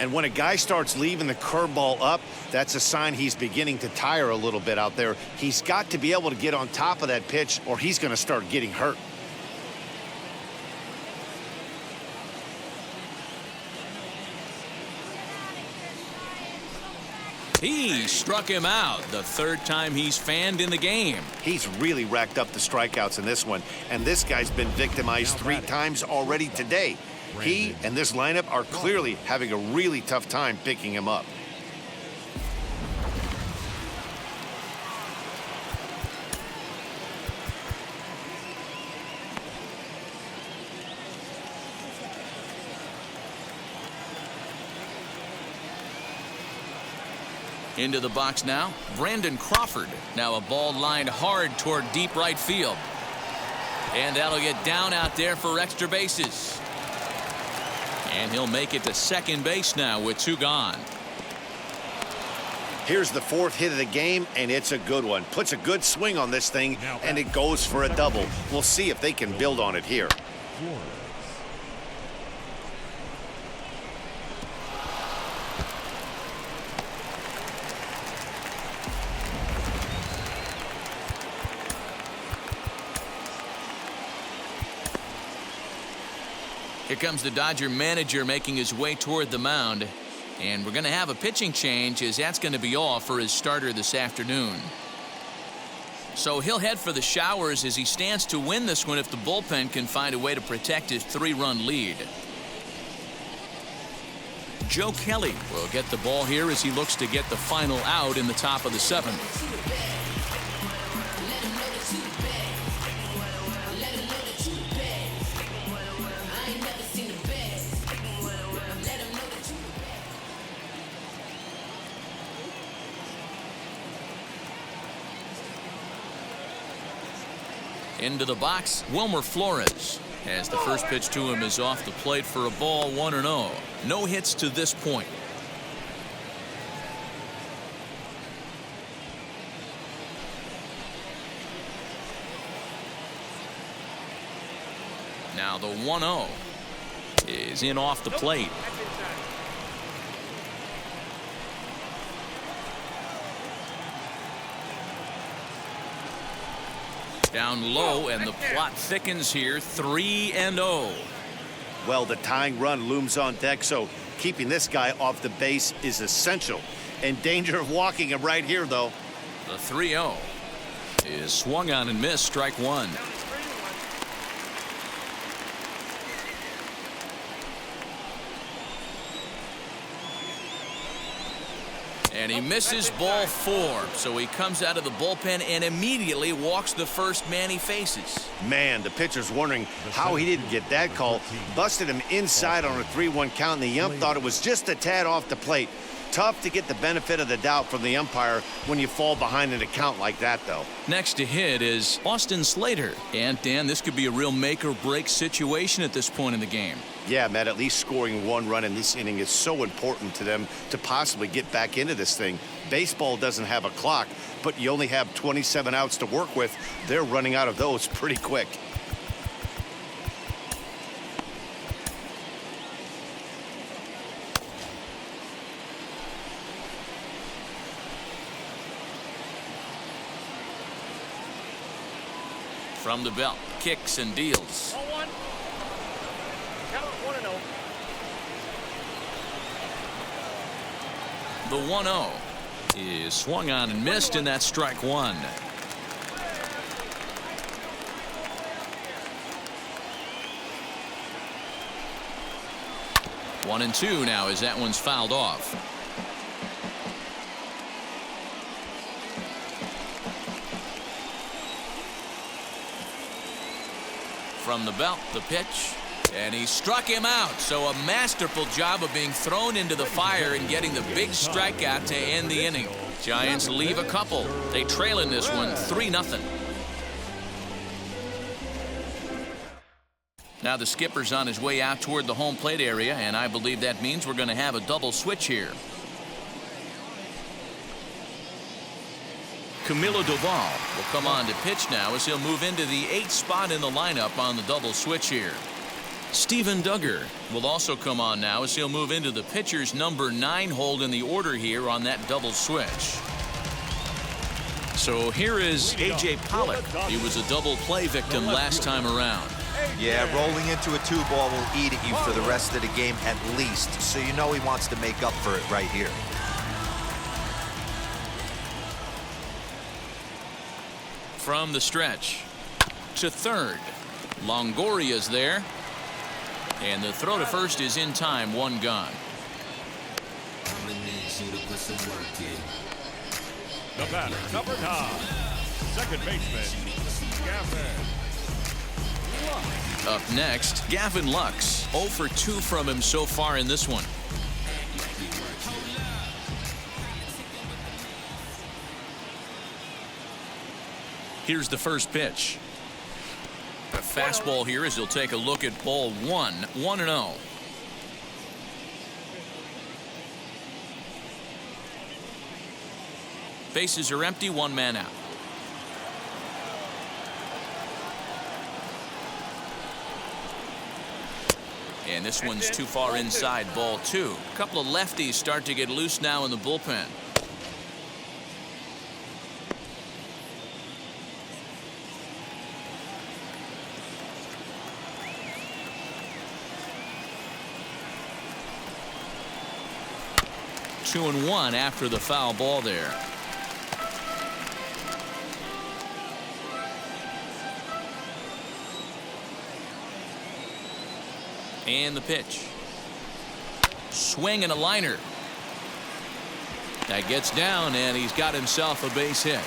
And when a guy starts leaving the curveball up, that's a sign he's beginning to tire a little bit out there. He's got to be able to get on top of that pitch, or he's going to start getting hurt. He struck him out the third time he's fanned in the game. He's really racked up the strikeouts in this one, and this guy's been victimized 3 times already today. He and this lineup are clearly having a really tough time picking him up. Into the box now, Brandon Crawford. Now a ball lined hard toward deep right field. And that'll get down out there for extra bases. And he'll make it to second base now with 2 gone. Here's the 4th hit of the game, and it's a good one. Puts a good swing on this thing, and it goes for a double. We'll see if they can build on it here. Here comes the Dodger manager making his way toward the mound. And we're going to have a pitching change, as that's going to be all for his starter this afternoon. So he'll head for the showers as he stands to win this one if the bullpen can find a way to protect his 3-run lead. Joe Kelly will get the ball here as he looks to get the final out in the top of the 7th. Into the box, Wilmer Flores, as the first pitch to him is off the plate for a ball, 1-0. No hits to this point. Now the 1-0 is in off the plate. Down low, and the plot thickens here, 3-0. Well, the tying run looms on deck, so keeping this guy off the base is essential. In danger of walking him right here, though. The 3-0 is swung on and missed, strike 1. And he misses ball 4, so he comes out of the bullpen and immediately walks the first man he faces. Man, the pitcher's wondering how he didn't get that call. Busted him inside on a 3-1 count, and the ump thought it was just a tad off the plate. Tough to get the benefit of the doubt from the umpire when you fall behind in a count like that, though. Next to hit is Austin Slater. And, Dan, this could be a real make-or-break situation at this point in the game. Yeah, Matt, at least scoring 1 run in this inning is so important to them to possibly get back into this thing. Baseball doesn't have a clock, but you only have 27 outs to work with. They're running out of those pretty quick. From the belt, kicks and deals. 0-1. Count 1-0. The 1-0 is swung on and missed, and that's strike 1. One and two now as that one's fouled off. From the belt, the pitch, and he struck him out. So a masterful job of being thrown into the fire and getting the big strikeout to end the inning. Giants leave a couple. They trail in this one 3-0. Now the skipper's on his way out toward the home plate area, and I believe that means we're going to have a double switch here. Camilo Doval will come on to pitch now as he'll move into the 8th spot in the lineup on the double switch here. Steven Duggar will also come on now as he'll move into the pitcher's number 9 hold in the order here on that double switch. So here is A.J. Pollock. He was a double play victim last time around. Yeah, rolling into a 2-ball will eat at you for the rest of the game at least, so you know he wants to make up for it right here. From the stretch to third, Longoria's there, and the throw to first is in time, 1 gone. The batter, number 9, second baseman, Gavin. Up next, Gavin Lux. 0 for 2 from him so far in this one. Here's the first pitch. A fastball here as he'll take a look at ball 1, 1-0. Bases are empty, 1 man out. And this one's too far inside, ball 2. A couple of lefties start to get loose now in the bullpen. Two and 1 after the foul ball there. And the pitch. Swing and a liner. That gets down, and he's got himself a base hit.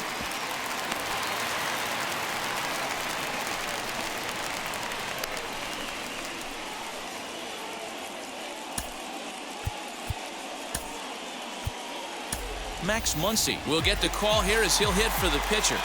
Max Muncy will get the call here as he'll hit for the pitcher.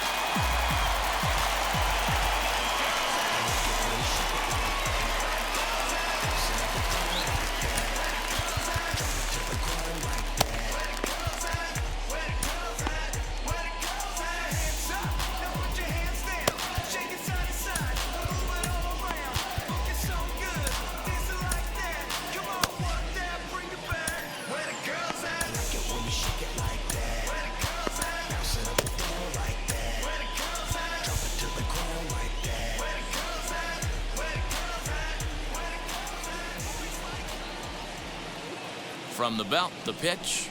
From the belt, the pitch.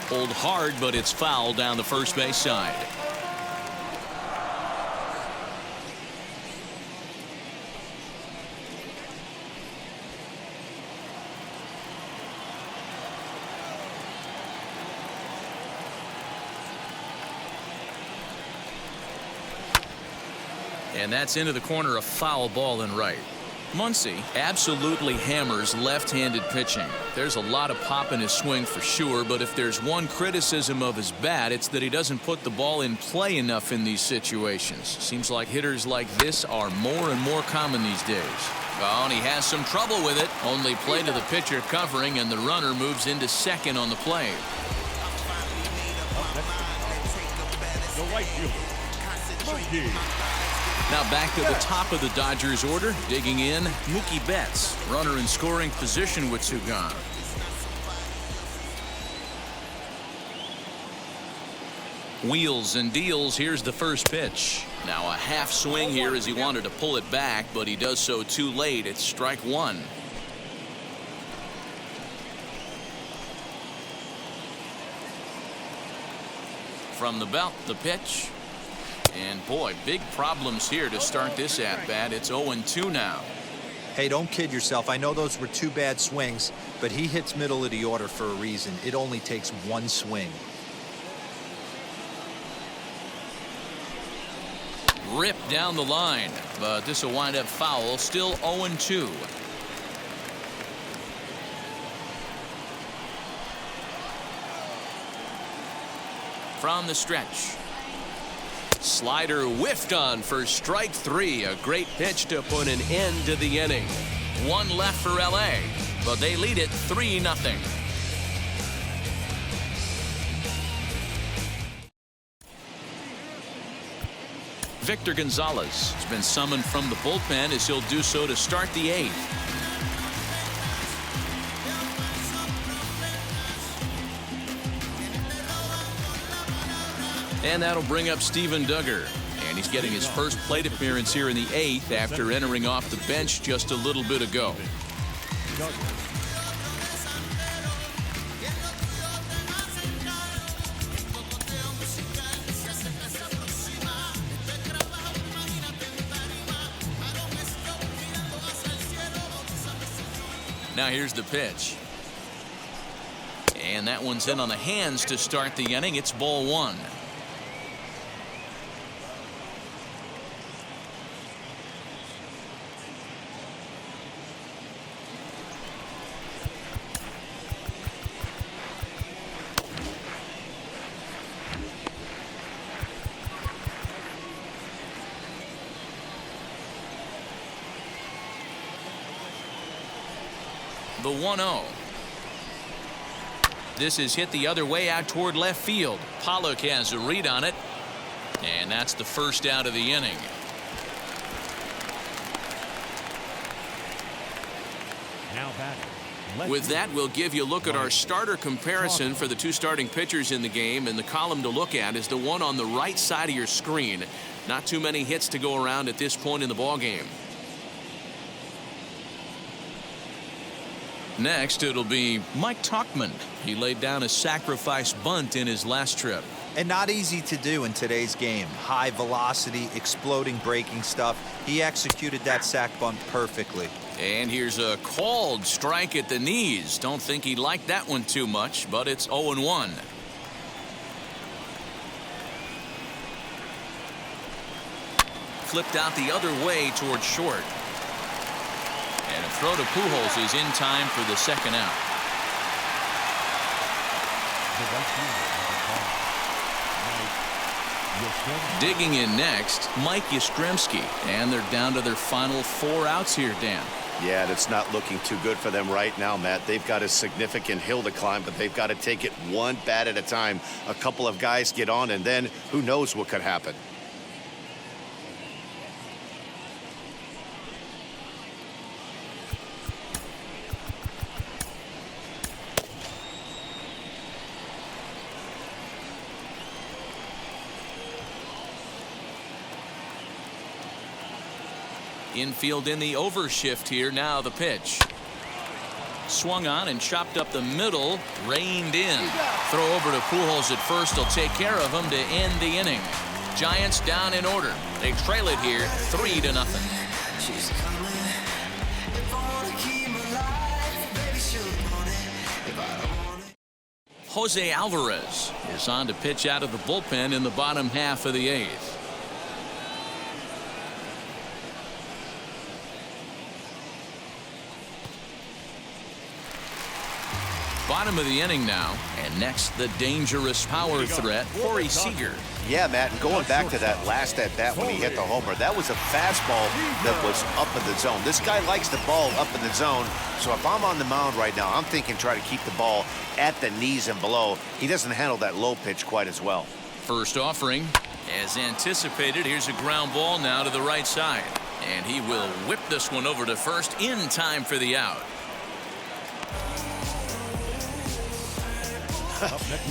Pulled hard, but it's foul down the first base side. And that's into the corner, a foul ball and right. Muncy absolutely hammers left-handed pitching. There's a lot of pop in his swing for sure, but if there's one criticism of his bat, it's that he doesn't put the ball in play enough in these situations. Seems like hitters like this are more and more common these days. Oh, and he has some trouble with it. Only play to the pitcher covering, and the runner moves into second on the play. The right fielder, Mookie. Now back to the top of the Dodgers order. Digging in, Mookie Betts. Runner in scoring position with two gone. Wheels and deals. Here's the first pitch. Now a half swing here as he wanted to pull it back, but he does so too late. It's strike one. From the belt, the pitch. And boy, big problems here to start this at-bat. It's 0-2 now. Hey, don't kid yourself. I know those were two bad swings, but he hits middle of the order for a reason. It only takes one swing. Ripped down the line, but this will wind up foul. Still 0-2. From the stretch. Slider whiffed on for strike three. A great pitch to put an end to the inning. One left for LA, but they lead it 3-0. Victor Gonzalez has been summoned from the bullpen as he'll do so to start the eighth. And that'll bring up Steven Duggar. And he's getting his first plate appearance here in the eighth after entering off the bench just a little bit ago. Now here's the pitch. And that one's in on the hands to start the inning. It's ball one. The 1-0. This is hit the other way out toward left field. Pollock has a read on it. And that's the first out of the inning. Now batting. With that, we'll give you a look at our starter comparison for the two starting pitchers in the game. And the column to look at is the one on the right side of your screen. Not too many hits to go around at this point in the ball game. Next, it'll be Mike Tauchman. He laid down a sacrifice bunt in his last trip. And not easy to do in today's game. High velocity, exploding breaking stuff. He executed that sac bunt perfectly. And here's a called strike at the knees. Don't think he liked that one too much, but it's 0-1. Flipped out the other way towards short. And a throw to Pujols is in time for the second out. Digging in next, Mike Yastrzemski. And they're down to their final 4 outs here, Dan. Yeah, it's not looking too good for them right now, Matt. They've got a significant hill to climb, but they've got to take it one bat at a time. A couple of guys get on, and then who knows what could happen. Infield in the overshift here. Now the pitch. Swung on and chopped up the middle. Reined in. Throw over to Pujols at first. Will take care of him to end the inning. Giants down in order. They trail it here 3-0. Jose Alvarez is on to pitch out of the bullpen in the bottom half of the eighth. Bottom of the inning now. And next, the dangerous power threat, Seager. Yeah, Matt, and going back to that last at-bat when he hit the homer, that was a fastball that was up in the zone. This guy likes the ball up in the zone, so if I'm on the mound right now, I'm thinking try to keep the ball at the knees and below. He doesn't handle that low pitch quite as well. First offering, as anticipated, here's a ground ball now to the right side. And he will whip this one over to first in time for the out.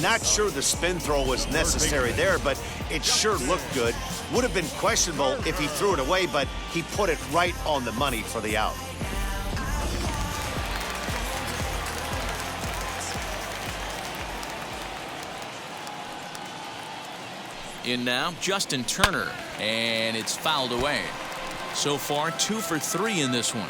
Not sure the spin throw was necessary there, but it sure looked good. Would have been questionable if he threw it away, but he put it right on the money for the out. In now, Justin Turner, and it's fouled away. So far, 2 for 3 in this one.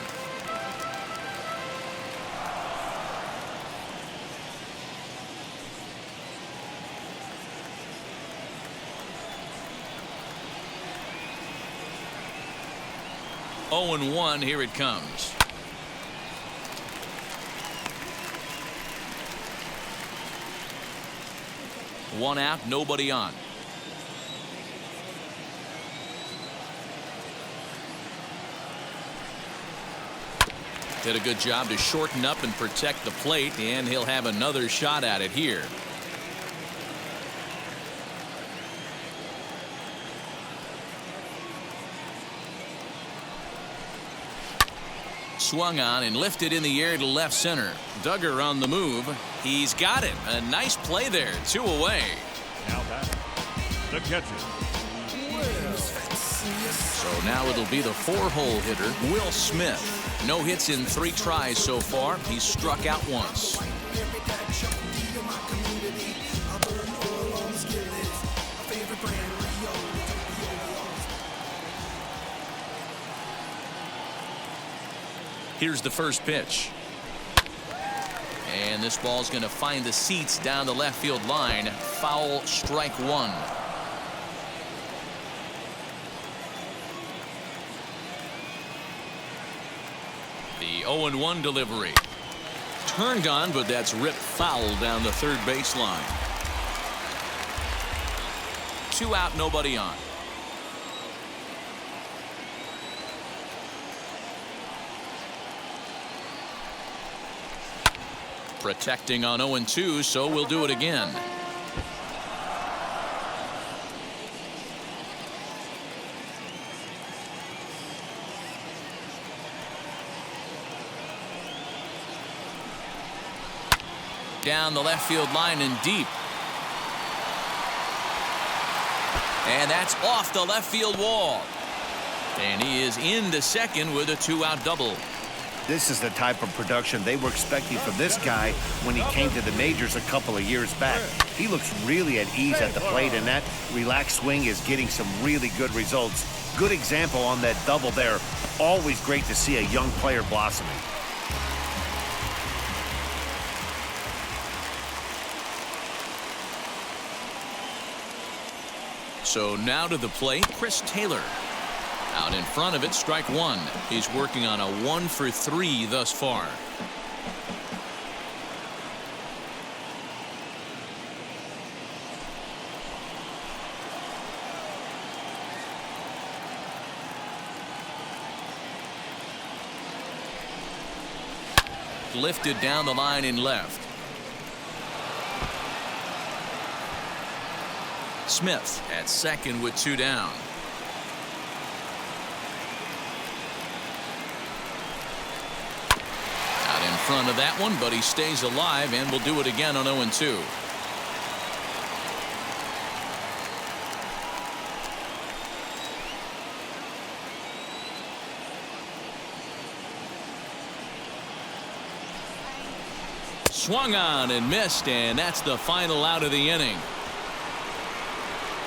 Oh, and 1, here it comes. One out, nobody on. Did a good job to shorten up and protect the plate, and he'll have another shot at it here. Swung on and lifted in the air to left center. Duggar on the move. He's got it. A nice play there. 2 away. Now back, the catcher. So now it'll be the 4-hole hitter, Will Smith. No hits in 3 tries so far. He's struck out once. Here's the first pitch. And this ball's going to find the seats down the left field line. Foul, strike 1. The 0-1 delivery. Turned on, but that's ripped foul down the third baseline. 2 out, nobody on. Protecting on 0-2, so we'll do it again. Down the left field line and deep. And that's off the left field wall. And he is into second with a 2-out double. This is the type of production they were expecting from this guy when he came to the majors a couple of years back. He looks really at ease at the plate, and that relaxed swing is getting some really good results. Good example on that double there. Always great to see a young player blossoming. So now to the plate, Chris Taylor. Out in front of it, strike 1. He's working on a 1 for 3 thus far. Lifted down the line in left. Smith at second with 2 down. Out in front of that one, but he stays alive and will do it again on 0-2. Swung on and missed, and that's the final out of the inning.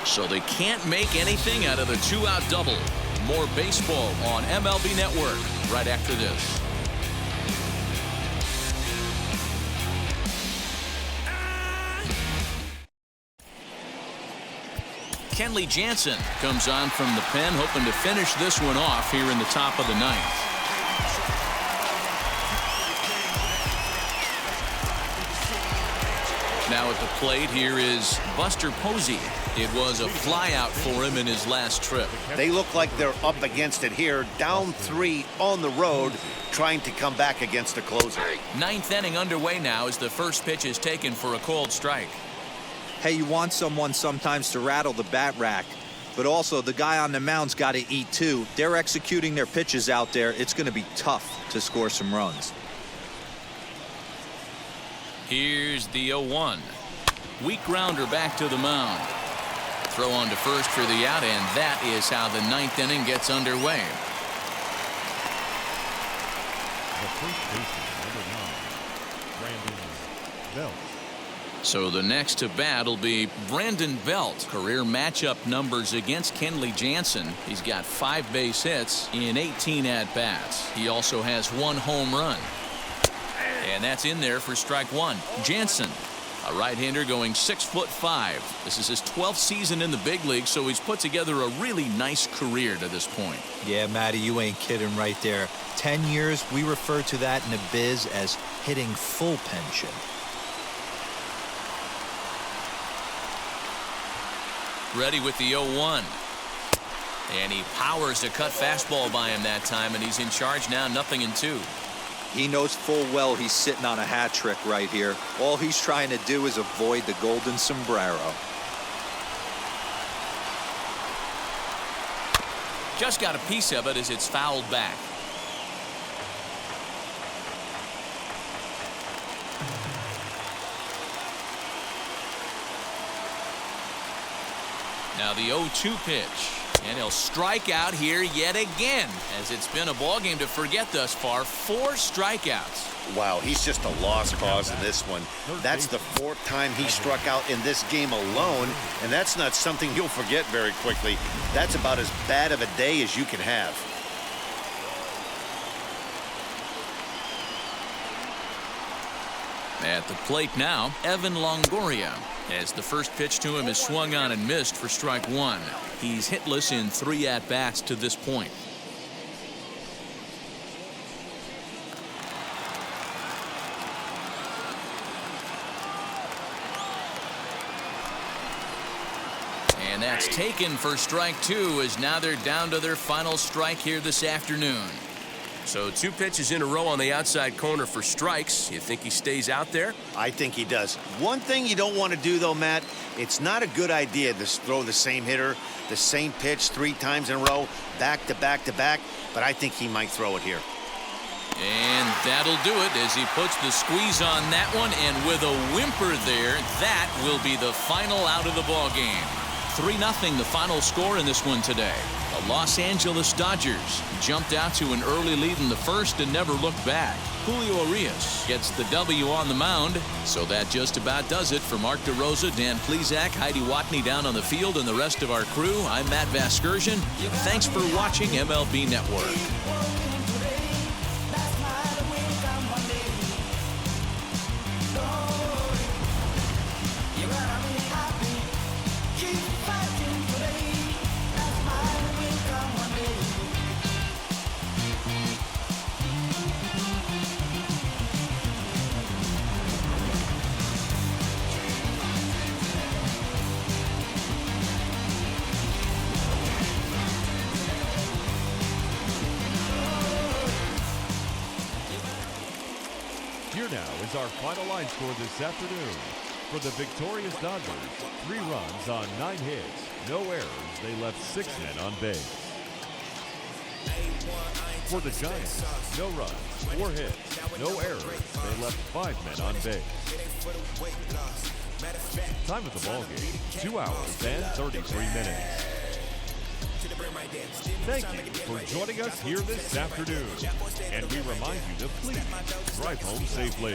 So they can't make anything out of the 2-out double. More baseball on MLB Network right after this. Kenley Jansen comes on from the pen, hoping to finish this one off here in the top of the 9th. Now at the plate, here is Buster Posey. It was a flyout for him in his last trip. They look like they're up against it here, down 3 on the road, trying to come back against the closer. Ninth inning underway now as the first pitch is taken for a called strike. Hey, you want someone sometimes to rattle the bat rack, but also the guy on the mound's got to eat too. They're executing their pitches out there. It's going to be tough to score some runs. Here's the 0-1. Weak grounder back to the mound. Throw on to first for the out, and that is how the ninth inning gets underway. The first baseman, number 9, Brandon Belt. So the next to bat will be Brandon Belt. Career matchup numbers against Kenley Jansen. He's got 5 base hits in 18 at-bats. He also has 1 home run. And that's in there for strike 1. Jansen, a right-hander going 6'5". This is his 12th season in the big league, so he's put together a really nice career to this point. Yeah, Matty, you ain't kidding right there. 10 years, we refer to that in the biz as hitting full pension. Ready with the 0-1. And he powers a cut fastball by him that time, and he's in charge now, 0-2. He knows full well he's sitting on a hat trick right here. All he's trying to do is avoid the golden sombrero. Just got a piece of it as it's fouled back. Now the 0-2 pitch. And he'll strike out here yet again, as it's been a ball game to forget thus far. 4 strikeouts. Wow, he's just a lost cause in this one. That's the 4th time he struck out in this game alone, and that's not something you'll forget very quickly. That's about as bad of a day as you can have. At the plate now, Evan Longoria, as the first pitch to him is swung on and missed for strike 1. He's hitless in 3 at-bats to this point. And that's taken for strike 2, as now they're down to their final strike here this afternoon. So 2 pitches in a row on the outside corner for strikes. You think he stays out there? I think he does. One thing you don't want to do, though, Matt, it's not a good idea to throw the same hitter, the same pitch 3 times in a row, back to back to back, but I think he might throw it here. And that'll do it as he puts the squeeze on that one, and with a whimper there, that will be the final out of the ball game. 3-0 the final score in this one today. The Los Angeles Dodgers jumped out to an early lead in the first and never looked back. Julio Urias gets the W on the mound. So that just about does it. For Mark DeRosa, Dan Plesac, Heidi Watney down on the field, and the rest of our crew, I'm Matt Vasgersian. Thanks for watching MLB Network. Here now is our final line score this afternoon. For the victorious Dodgers, 3 runs on 9 hits, no errors. They left 6 men on base. For the Giants, no runs, 4 hits, no errors. They left 5 men on base. Time of the ball game, 2 hours and 33 minutes. Thank you for joining us here this afternoon. And we remind you to please drive home safely.